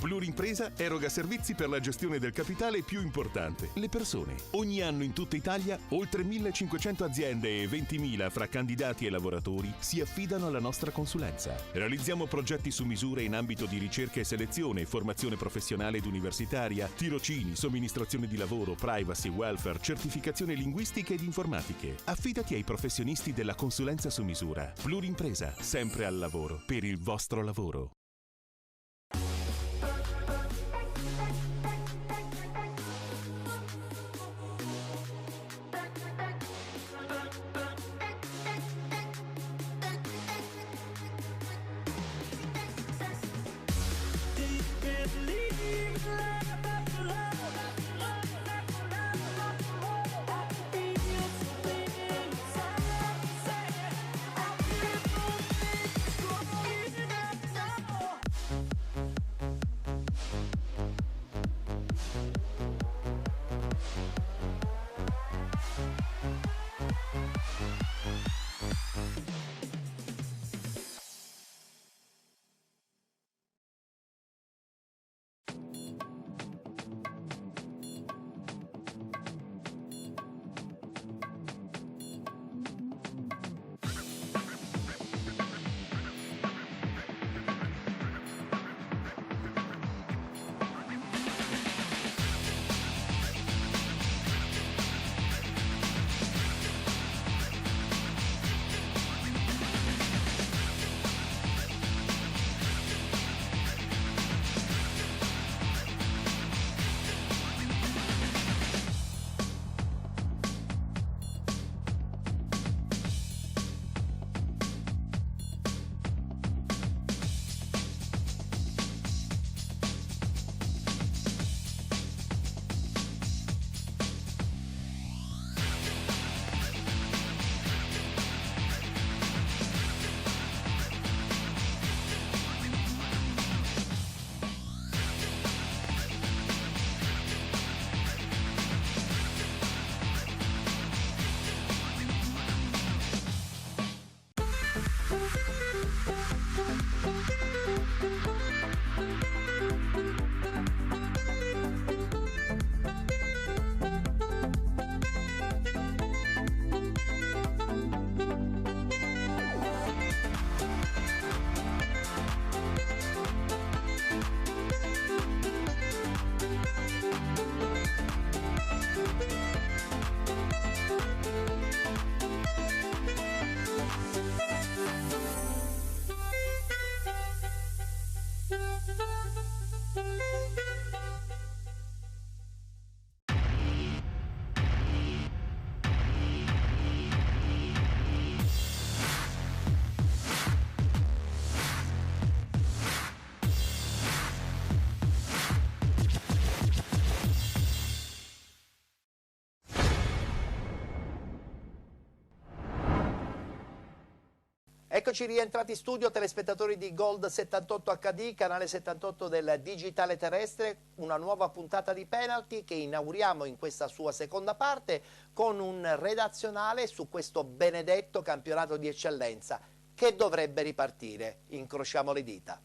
Plurimpresa eroga servizi per la gestione del capitale più importante, le persone. Ogni anno in tutta Italia oltre 1500 aziende e 20.000 fra candidati e lavoratori si affidano alla nostra consulenza. Realizziamo progetti su misura in ambito di ricerca e selezione, formazione professionale ed universitaria, tirocini, somministrazione di lavoro, privacy, welfare, certificazione linguistica ed informatiche. Affidati ai professionisti della consulenza su misura. Plurimpresa, sempre al lavoro, per il vostro lavoro. Eccoci rientrati in studio, telespettatori di Gold 78 HD, canale 78 del digitale terrestre, una nuova puntata di Penalty che inauguriamo in questa sua seconda parte con un redazionale su questo benedetto campionato di eccellenza che dovrebbe ripartire. Incrociamo le dita.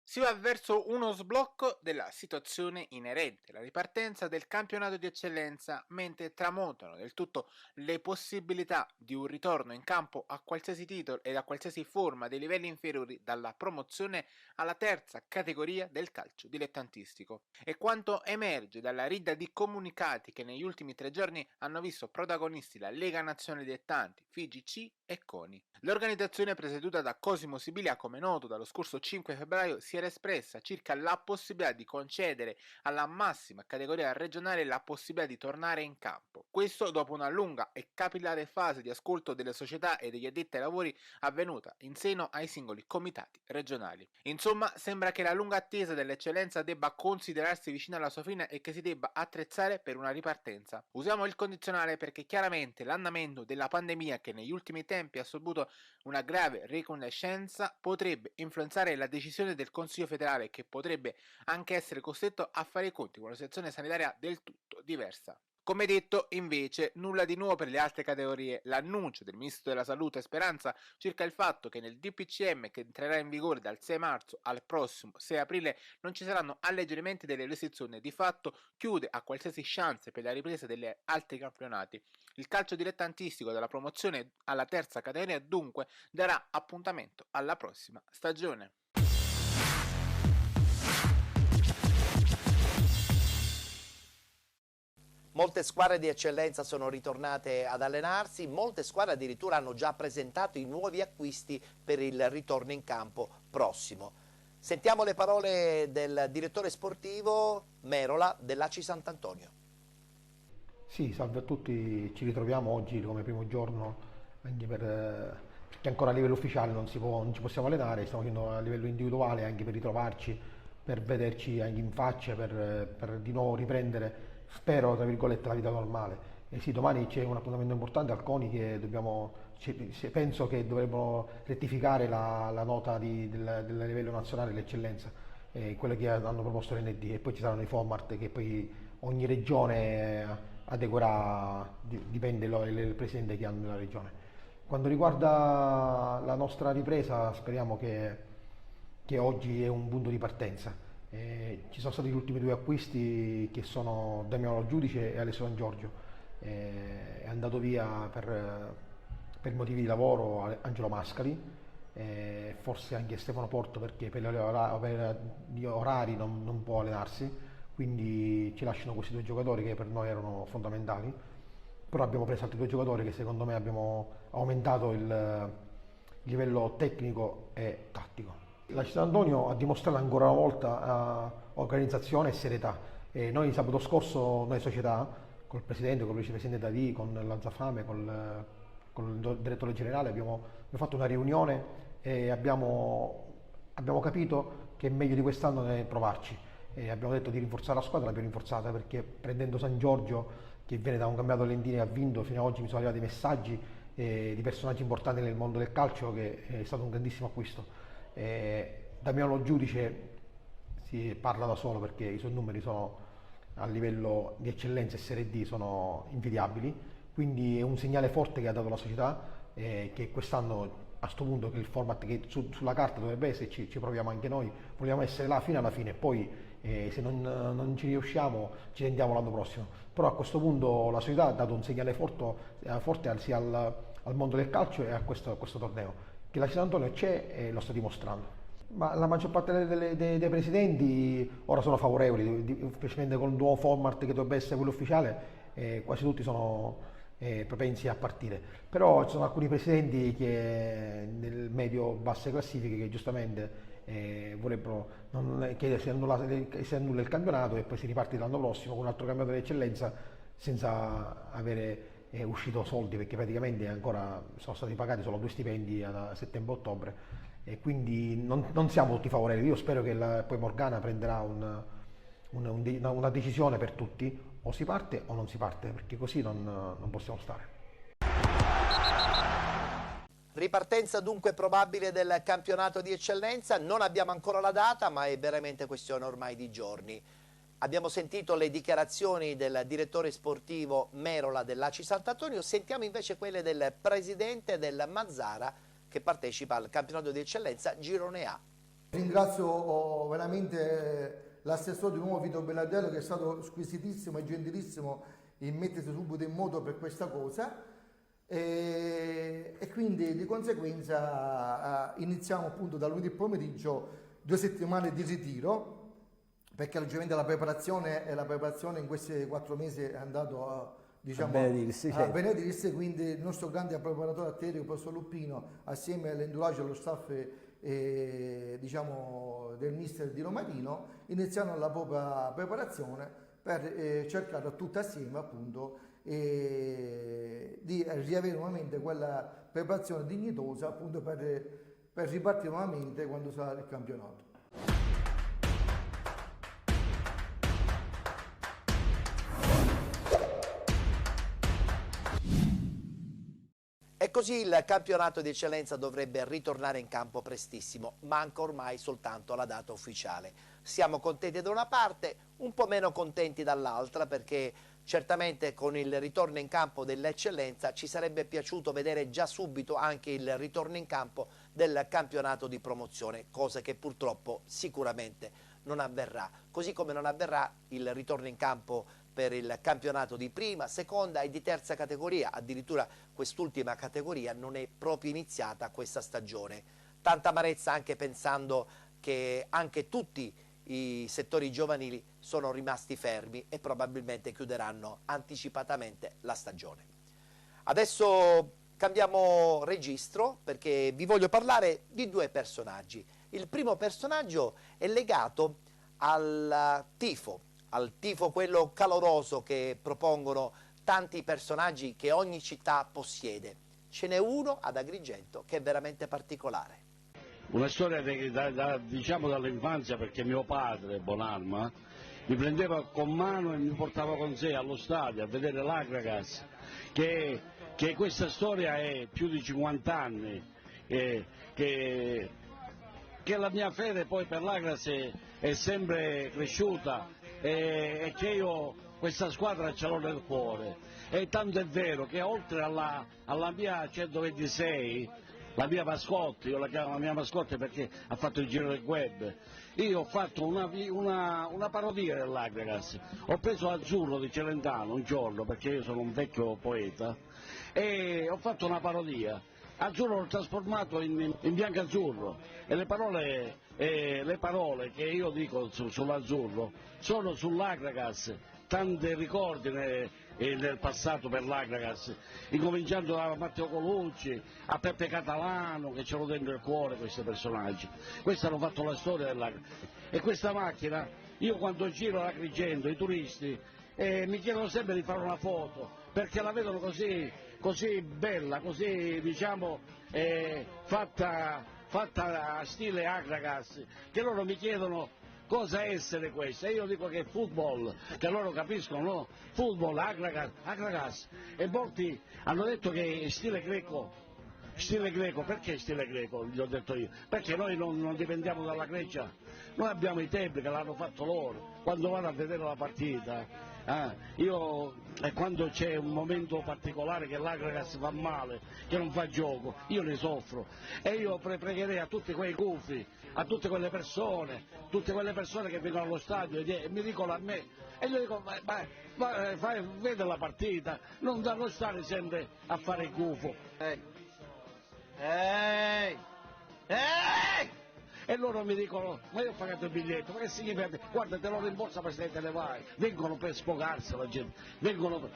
Si va verso uno sblocco della situazione inerente alla ripartenza del campionato di eccellenza, mentre tramontano del tutto le possibilità di un ritorno in campo a qualsiasi titolo ed a qualsiasi forma dei livelli inferiori, dalla promozione alla terza categoria del calcio dilettantistico. E quanto emerge dalla ridda di comunicati che negli ultimi 3 giorni hanno visto protagonisti la Lega Nazionale Dilettanti, FIGC e CONI. L'organizzazione presieduta da Cosimo Sibilia, come noto dallo scorso 5 febbraio, si era espressa circa la possibilità di concedere alla massima categoria regionale la possibilità di tornare in campo. Questo dopo una lunga e capillare fase di ascolto delle società e degli addetti ai lavori avvenuta in seno ai singoli comitati regionali. Insomma, sembra che la lunga attesa dell'eccellenza debba considerarsi vicina alla sua fine e che si debba attrezzare per una ripartenza. Usiamo il condizionale perché chiaramente l'andamento della pandemia, che negli ultimi tempi ha subito una grave recrudescenza, potrebbe influenzare la decisione del Consiglio federale, che potrebbe anche essere costretto a fare i conti con una situazione sanitaria del tutto diversa. Come detto, invece, nulla di nuovo per le altre categorie. L'annuncio del Ministro della Salute Speranza circa il fatto che nel DPCM, che entrerà in vigore dal 6 marzo al prossimo 6 aprile, non ci saranno alleggerimenti delle restrizioni, di fatto chiude a qualsiasi chance per la ripresa degli altri campionati. Il calcio dilettantistico dalla promozione alla terza categoria dunque darà appuntamento alla prossima stagione. Molte squadre di eccellenza sono ritornate ad allenarsi, molte squadre addirittura hanno già presentato i nuovi acquisti per il ritorno in campo prossimo. Sentiamo le parole del direttore sportivo Merola dell'Aci Sant'Antonio. Sì, salve a tutti, ci ritroviamo oggi come primo giorno anche perché ancora a livello ufficiale non ci possiamo allenare, stiamo facendo a livello individuale anche per ritrovarci, per vederci anche in faccia, per di nuovo riprendere, spero, tra virgolette, la vita normale. E sì, domani c'è un appuntamento importante al CONI che penso che dovremmo rettificare la nota del livello nazionale dell'eccellenza, quelle che hanno proposto l'ND, e poi ci saranno i FOMART che poi ogni regione adeguerà, dipende il presidente che hanno nella regione. Quando riguarda la nostra ripresa, speriamo che oggi è un punto di partenza. Ci sono stati gli ultimi due acquisti che sono Damiano Giudice e Alessio San Giorgio. È andato via per motivi di lavoro Angelo Mascali, forse anche Stefano Porto perché per gli orari non può allenarsi, quindi ci lasciano questi due giocatori che per noi erano fondamentali. Però abbiamo preso altri due giocatori che secondo me abbiamo aumentato il livello tecnico e tattico. La Città Antonio ha dimostrato ancora una volta organizzazione e serietà. Noi sabato scorso, noi società, col presidente, con il vicepresidente Dadì, con la Zafame, con il direttore generale, abbiamo fatto una riunione e abbiamo capito che è meglio di quest'anno è provarci. Abbiamo detto di rinforzare la squadra, l'abbiamo rinforzata perché prendendo San Giorgio, che viene da un campionato Lentini e ha vinto, fino ad oggi mi sono arrivati messaggi di personaggi importanti nel mondo del calcio che è stato un grandissimo acquisto. Damiano Giudice si parla da solo perché i suoi numeri sono a livello di eccellenza e Serie D sono invidiabili, quindi è un segnale forte che ha dato la società, che quest'anno a questo punto, che il format che sulla carta dovrebbe essere, ci proviamo anche noi, vogliamo essere là fino alla fine, poi se non ci riusciamo ci rendiamo l'anno prossimo. Però a questo punto la società ha dato un segnale forte sia al mondo del calcio e a questo torneo. Che la Città Antonio c'è e lo sta dimostrando. Ma la maggior parte dei presidenti ora sono favorevoli, specialmente con il nuovo format che dovrebbe essere quello ufficiale, quasi tutti sono propensi a partire. Però ci sono alcuni presidenti che nel medio-basse classifiche che giustamente vorrebbero che si annulla il campionato e poi si riparte l'anno prossimo con un altro campionato di eccellenza senza avere è uscito soldi, perché praticamente ancora sono stati pagati solo 2 stipendi a settembre-ottobre e quindi non siamo tutti favorevoli. Io spero che poi Morgana prenderà una decisione per tutti, o si parte o non si parte, perché così non possiamo stare. Ripartenza dunque probabile del campionato di eccellenza, non abbiamo ancora la data ma è veramente questione ormai di giorni. Abbiamo sentito le dichiarazioni del direttore sportivo Merola dell'Aci Sant'Antonio, sentiamo invece quelle del presidente del Mazzara che partecipa al campionato di eccellenza Girone A. Ringrazio veramente l'assessore di nuovo Vito Belladello che è stato squisitissimo e gentilissimo in mettersi subito in moto per questa cosa e quindi di conseguenza iniziamo appunto da lunedì pomeriggio 2 settimane di ritiro, perché logicamente la preparazione in questi 4 mesi è andato a benedirsi, quindi il nostro grande preparatore attico, il professor Luppino, assieme all'enduraggio e allo staff del mister di Romarino, iniziano la propria preparazione per cercare tutti assieme appunto di riavere nuovamente quella preparazione dignitosa appunto per ripartire nuovamente quando sarà il campionato. E così il campionato di eccellenza dovrebbe ritornare in campo prestissimo, manca ormai soltanto la data ufficiale. Siamo contenti da una parte, un po' meno contenti dall'altra perché Certamente con il ritorno in campo dell'eccellenza ci sarebbe piaciuto vedere già subito anche il ritorno in campo del campionato di promozione, cosa che purtroppo sicuramente non avverrà, così come non avverrà il ritorno in campo per il campionato di prima, seconda e di terza categoria, addirittura quest'ultima categoria non è proprio iniziata questa stagione. Tanta amarezza anche pensando che anche tutti i settori giovanili sono rimasti fermi e probabilmente chiuderanno anticipatamente la stagione. Adesso cambiamo registro perché vi voglio parlare di due personaggi. Il primo personaggio è legato al tifo quello caloroso che propongono tanti personaggi che ogni città possiede. Ce n'è uno ad Agrigento che è veramente particolare. Una storia diciamo dall'infanzia, perché mio padre, Bonarma, mi prendeva con mano e mi portava con sé allo stadio a vedere l'Agragas, che questa storia è più di 50 anni, che la mia fede poi per l'Agragas è sempre cresciuta e che io questa squadra ce l'ho nel cuore. E tanto è vero che oltre alla mia 126, la mia mascotte, io la chiamo la mia mascotte perché ha fatto il giro del web, io ho fatto una parodia dell'Agragas, ho preso Azzurro di Celentano un giorno, perché io sono un vecchio poeta, e ho fatto una parodia. Azzurro l'ho trasformato in bianco-azzurro e le parole che io dico sull'azzurro sono sull'Agragas, tanti ricordi nel passato per l'Agragas, incominciando da Matteo Colucci a Peppe Catalano, che ce l'ho dentro il cuore questi personaggi. Questi hanno fatto la storia dell'Agragas. E questa macchina, io quando giro a Agrigento, i turisti mi chiedono sempre di fare una foto, perché la vedono così bella, così diciamo fatta a stile Agragas, che loro mi chiedono cosa essere questo, e io dico che è football, che loro capiscono, no? Football, Agragas, e molti hanno detto che è stile greco, perché stile greco? Gli ho detto io, perché noi non dipendiamo dalla Grecia, noi abbiamo i templi che l'hanno fatto loro, quando vado a vedere la partita, quando c'è un momento particolare che l'Agragas va male, che non fa gioco, io ne soffro, e io pregherei a tutti quei gufi, a tutte quelle persone che vengono allo stadio e mi dicono a me, e io dico vede la partita, non stare sempre a fare il gufo. E loro mi dicono, ma io ho pagato il biglietto, ma che significa? Guarda, te lo rimborsa perché se te ne vai. Vengono per sfogarsi la gente, vengono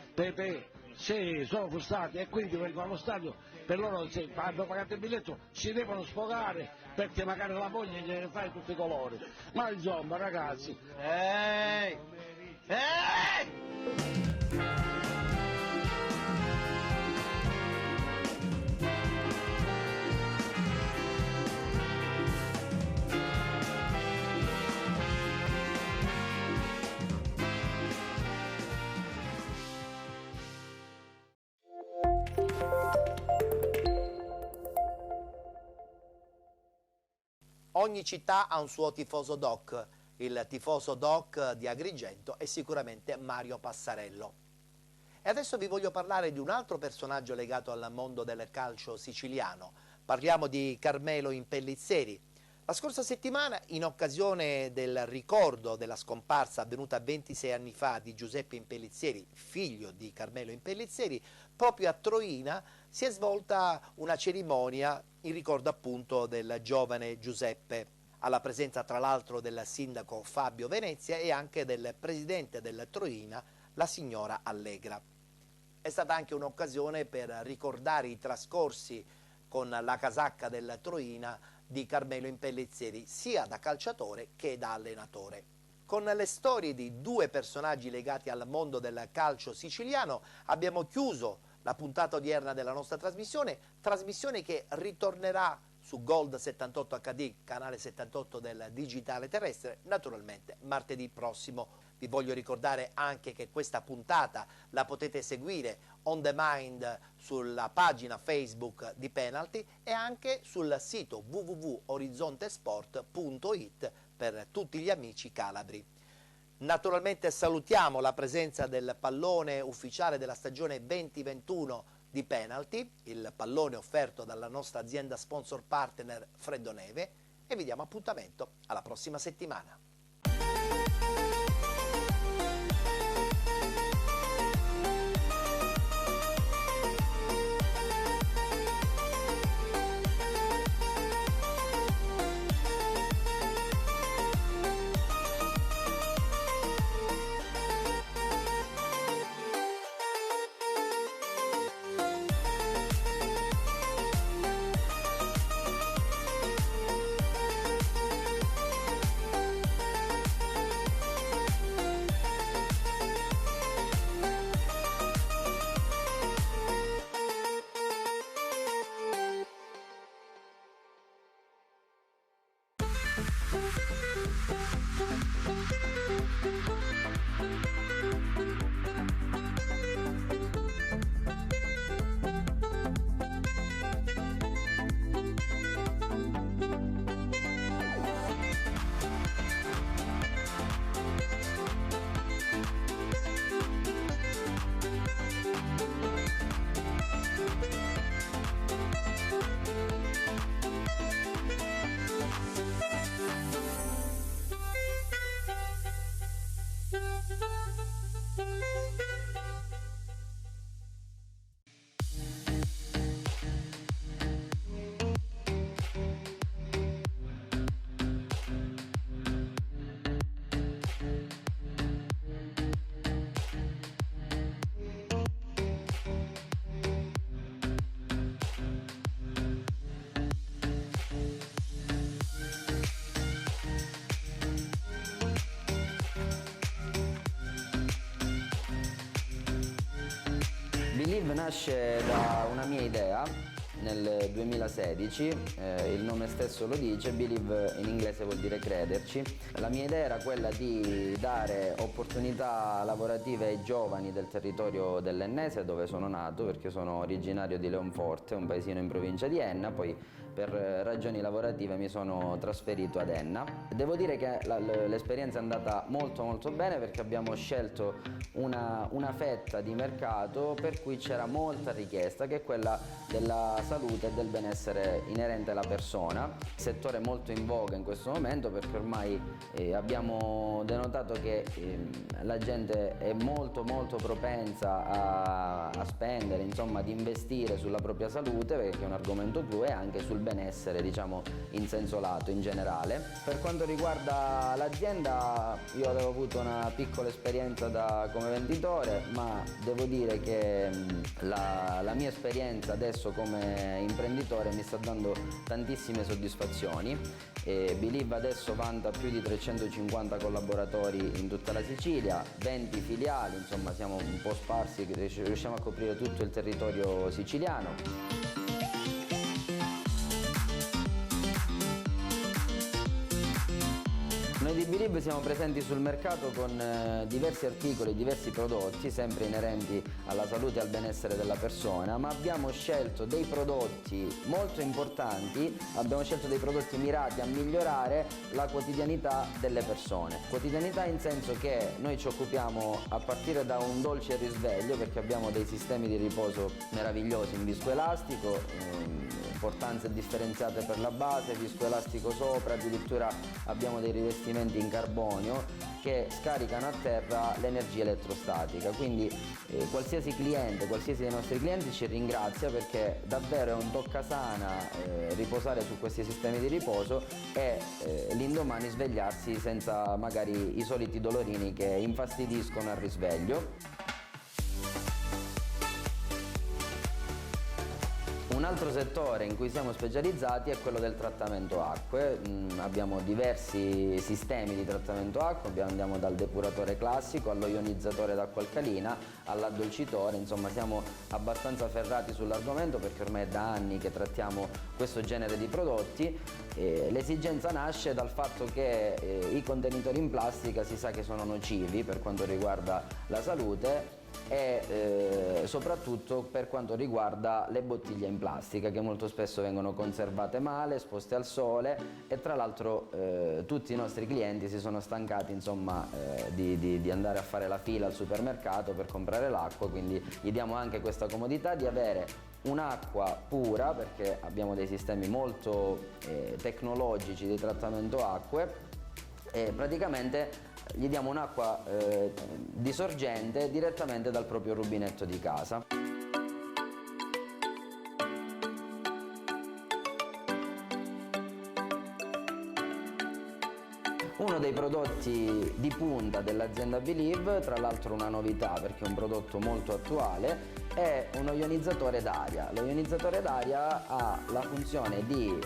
se sono frustrati e quindi vengono allo stadio, per loro se hanno pagato il biglietto si devono sfogare, perché magari la moglie gliene fa di tutti i colori. Ma insomma ragazzi, Ogni città ha un suo tifoso doc. Il tifoso doc di Agrigento è sicuramente Mario Passarello. E adesso vi voglio parlare di un altro personaggio legato al mondo del calcio siciliano. Parliamo di Carmelo Impellizzeri. La scorsa settimana, in occasione del ricordo della scomparsa avvenuta 26 anni fa di Giuseppe Impellizzeri, figlio di Carmelo Impellizzeri, proprio a Troina si è svolta una cerimonia in ricordo appunto del giovane Giuseppe, alla presenza tra l'altro del sindaco Fabio Venezia e anche del presidente del Troina, la signora Allegra. È stata anche un'occasione per ricordare i trascorsi con la casacca del Troina di Carmelo Impellizzeri, sia da calciatore che da allenatore. Con le storie di due personaggi legati al mondo del calcio siciliano abbiamo chiuso la puntata odierna della nostra trasmissione che ritornerà su Gold 78 HD, canale 78 del digitale terrestre, naturalmente martedì prossimo. Vi voglio ricordare anche che questa puntata la potete seguire on demand sulla pagina Facebook di Penalty e anche sul sito www.orizzonteспort.it per tutti gli amici calabri. Naturalmente salutiamo la presenza del pallone ufficiale della stagione 2021 di Penalty, il pallone offerto dalla nostra azienda sponsor partner Freddoneve, e vi diamo appuntamento alla prossima settimana. Believe nasce da una mia idea nel 2016, il nome stesso lo dice, Believe in inglese vuol dire crederci. La mia idea era quella di dare opportunità lavorative ai giovani del territorio dell'Ennese, dove sono nato, perché sono originario di Leonforte, un paesino in provincia di Enna, poi per ragioni lavorative mi sono trasferito ad Enna. Devo dire che l'esperienza è andata molto bene, perché abbiamo scelto una fetta di mercato per cui c'era molta richiesta, che è quella della salute e del benessere inerente alla persona, settore molto in voga in questo momento, perché ormai abbiamo denotato che la gente è molto propensa a spendere, insomma, ad investire sulla propria salute, perché è un argomento clou, e anche sul benessere, diciamo, in senso lato in generale. Per quanto riguarda l'azienda, io avevo avuto una piccola esperienza come venditore, ma devo dire che la mia esperienza adesso come imprenditore mi sta dando tantissime soddisfazioni. Believe adesso vanta più di 350 collaboratori in tutta la Sicilia, 20 filiali, insomma siamo un po' sparsi, riusciamo a coprire tutto il territorio siciliano. Noi di Believe siamo presenti sul mercato con diversi articoli, diversi prodotti, sempre inerenti alla salute e al benessere della persona, ma abbiamo scelto dei prodotti molto importanti, abbiamo scelto dei prodotti mirati a migliorare la quotidianità delle persone. Quotidianità in senso che noi ci occupiamo a partire da un dolce risveglio, perché abbiamo dei sistemi di riposo meravigliosi in viscoelastico, portanze differenziate per la base, viscoelastico sopra, addirittura abbiamo dei rivestimenti in carbonio che scaricano a terra l'energia elettrostatica, quindi qualsiasi cliente, qualsiasi dei nostri clienti ci ringrazia, perché davvero è un toccasana riposare su questi sistemi di riposo e l'indomani svegliarsi senza magari i soliti dolorini che infastidiscono al risveglio. Un altro settore in cui siamo specializzati è quello del trattamento acque. Abbiamo diversi sistemi di trattamento acqua, andiamo dal depuratore classico allo ionizzatore d'acqua alcalina all'addolcitore, insomma siamo abbastanza ferrati sull'argomento, perché ormai è da anni che trattiamo questo genere di prodotti. L'esigenza nasce dal fatto che i contenitori in plastica si sa che sono nocivi per quanto riguarda la salute, e soprattutto per quanto riguarda le bottiglie in plastica, che molto spesso vengono conservate male, esposte al sole, e tra l'altro tutti i nostri clienti si sono stancati, insomma, di andare a fare la fila al supermercato per comprare l'acqua, quindi gli diamo anche questa comodità di avere un'acqua pura, perché abbiamo dei sistemi molto tecnologici di trattamento acque, e praticamente gli diamo un'acqua di sorgente direttamente dal proprio rubinetto di casa. Uno dei prodotti di punta dell'azienda Believe, tra l'altro una novità perché è un prodotto molto attuale, è uno ionizzatore d'aria. Lo ionizzatore d'aria ha la funzione di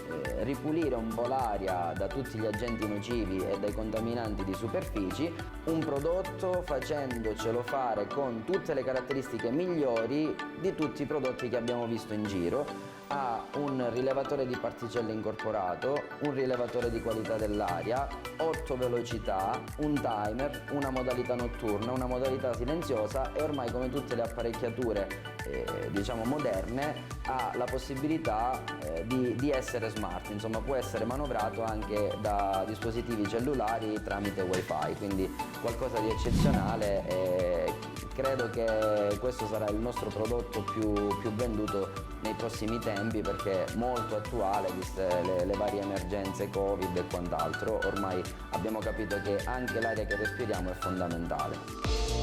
ripulire un po' l'aria da tutti gli agenti nocivi e dai contaminanti di superfici, un prodotto facendocelo fare con tutte le caratteristiche migliori di tutti i prodotti che abbiamo visto in giro. Ha un rilevatore di particelle incorporato, un rilevatore di qualità dell'aria, 8 velocità, un timer, una modalità notturna, una modalità silenziosa, e ormai, come tutte le apparecchiature diciamo moderne, ha la possibilità di essere smart, insomma può essere manovrato anche da dispositivi cellulari tramite wifi, quindi qualcosa di eccezionale, e credo che questo sarà il nostro prodotto più venduto nei prossimi tempi, perché è molto attuale viste le varie emergenze Covid e quant'altro. Ormai abbiamo capito che anche l'aria che respiriamo è fondamentale.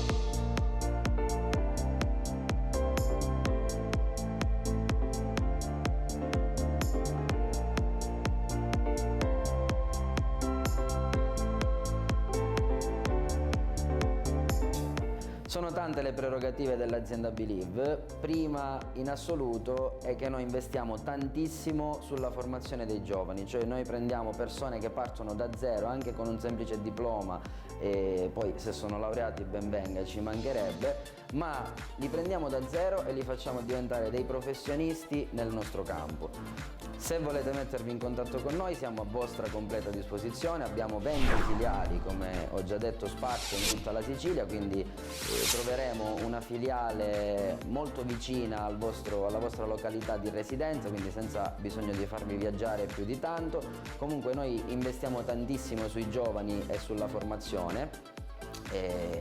Sono tante le prerogative dell'azienda Believe. Prima in assoluto è che noi investiamo tantissimo sulla formazione dei giovani, cioè noi prendiamo persone che partono da zero anche con un semplice diploma, e poi se sono laureati ben venga, ci mancherebbe, ma li prendiamo da zero e li facciamo diventare dei professionisti nel nostro campo. Se volete mettervi in contatto con noi siamo a vostra completa disposizione, abbiamo 20 filiali, come ho già detto, sparse in tutta la Sicilia, quindi troveremo una filiale molto vicina alla vostra località di residenza, quindi senza bisogno di farvi viaggiare più di tanto. Comunque noi investiamo tantissimo sui giovani e sulla formazione,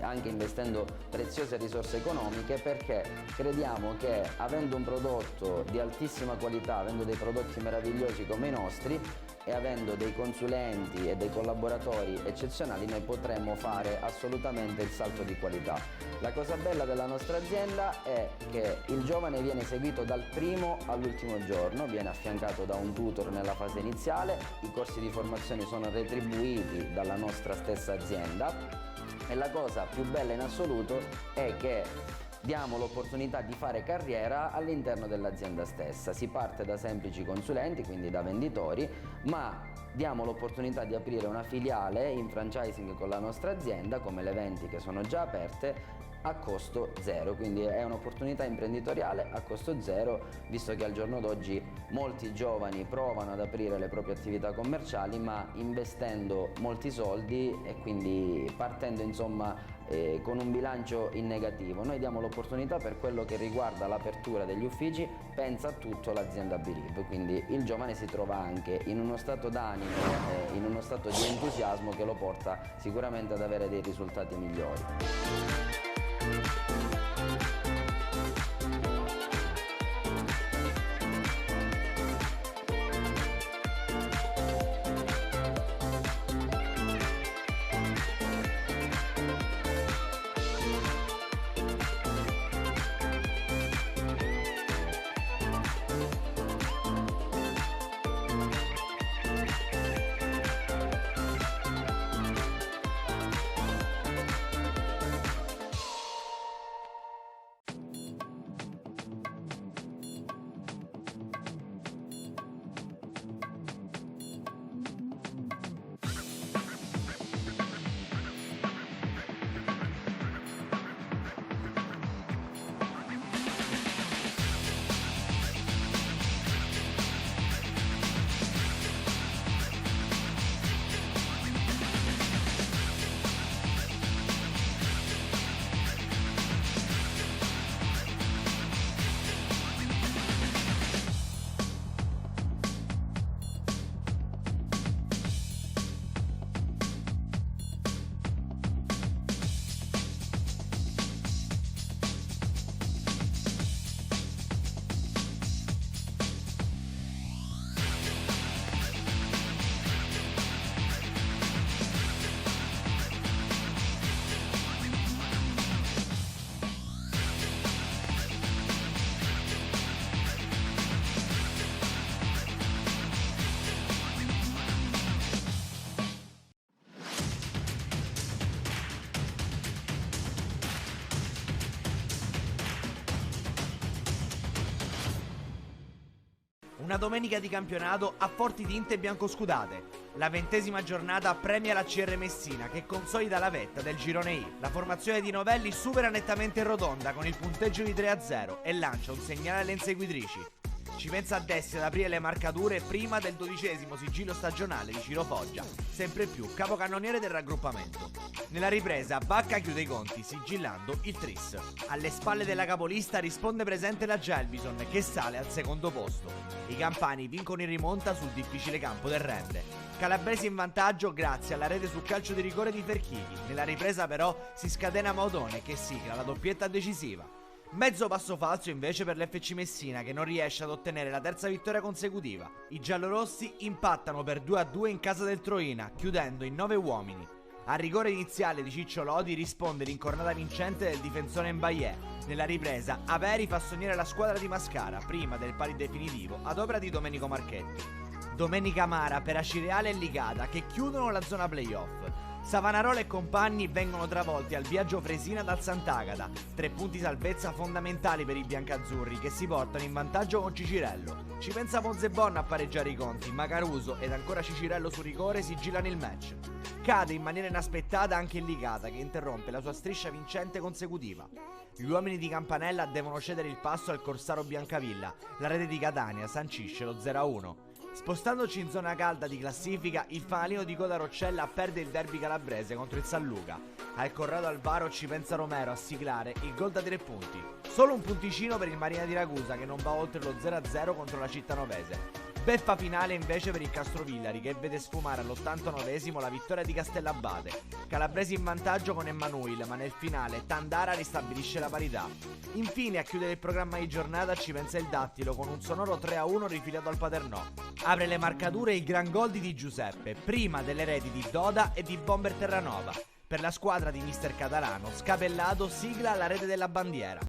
anche investendo preziose risorse economiche, perché crediamo che avendo un prodotto di altissima qualità, avendo dei prodotti meravigliosi come i nostri e avendo dei consulenti e dei collaboratori eccezionali, noi potremmo fare assolutamente il salto di qualità. La cosa bella della nostra azienda è che il giovane viene seguito dal primo all'ultimo giorno, viene affiancato da un tutor nella fase iniziale, i corsi di formazione sono retribuiti dalla nostra stessa azienda, e la cosa più bella in assoluto è che diamo l'opportunità di fare carriera all'interno dell'azienda stessa. Si parte da semplici consulenti, quindi da venditori, ma diamo l'opportunità di aprire una filiale in franchising con la nostra azienda, come le 20 che sono già aperte, a costo zero, quindi è un'opportunità imprenditoriale a costo zero, visto che al giorno d'oggi molti giovani provano ad aprire le proprie attività commerciali, ma investendo molti soldi e quindi partendo, insomma, con un bilancio in negativo. Noi diamo l'opportunità, per quello che riguarda l'apertura degli uffici, pensa a tutto l'azienda Believe, quindi il giovane si trova anche in uno stato d'animo, in uno stato di entusiasmo che lo porta sicuramente ad avere dei risultati migliori. Una domenica di campionato a forti tinte biancoscudate. La 20ª giornata premia la CR Messina che consolida la vetta del girone I. La formazione di Novelli supera nettamente Rotonda con il punteggio di 3-0 e lancia un segnale alle inseguitrici. Ci pensa Dessi ad aprire le marcature prima del 12° sigillo stagionale di Ciro Foggia, sempre più capocannoniere del raggruppamento. Nella ripresa Bacca chiude i conti sigillando il tris. Alle spalle della capolista risponde presente la Gelbison che sale al secondo posto. I campani vincono in rimonta sul difficile campo del Rende. Calabresi in vantaggio grazie alla rete sul calcio di rigore di Ferchini. Nella ripresa però si scatena Maudone che sigla la doppietta decisiva. Mezzo passo falso invece per l'FC Messina che non riesce ad ottenere la terza vittoria consecutiva. I giallorossi impattano per 2-2 in casa del Troina, chiudendo in 9 uomini. Al rigore iniziale di Ciccio Lodi risponde l'incornata vincente del difensore Mbaye. Nella ripresa Averi fa sognare la squadra di Mascara prima del pari definitivo ad opera di Domenico Marchetti. Domenica amara per Acireale e Ligata che chiudono la zona playoff. Savanarola e compagni vengono travolti al viaggio Fresina dal Sant'Agata, 3 punti salvezza fondamentali per i biancazzurri che si portano in vantaggio con Cicirello. Ci pensa Pozzebon a pareggiare i conti, ma Caruso ed ancora Cicirello su rigore sigillano il match. Cade in maniera inaspettata anche il Ligata che interrompe la sua striscia vincente consecutiva. Gli uomini di Campanella devono cedere il passo al Corsaro Biancavilla, la rete di Catania sancisce lo 0-1. Spostandoci in zona calda di classifica, il fanalino di Coda Roccella perde il derby calabrese contro il San Luca. Al Corrado Alvaro ci pensa Romero a siglare il gol da 3 punti. Solo un punticino per il Marina di Ragusa che non va oltre lo 0-0 contro la Cittanovese. Beffa finale invece per il Castrovillari che vede sfumare all'89esimo la vittoria di Castellabate. Calabresi in vantaggio con Emanuele, ma nel finale Tandara ristabilisce la parità. Infine a chiudere il programma di giornata ci pensa il Dattilo con un sonoro 3-1 rifilato al Paternò. Apre le marcature il gran gol di Di Giuseppe, prima delle reti di Doda e di Bomber Terranova. Per la squadra di mister Catalano, Scapellato sigla la rete della bandiera.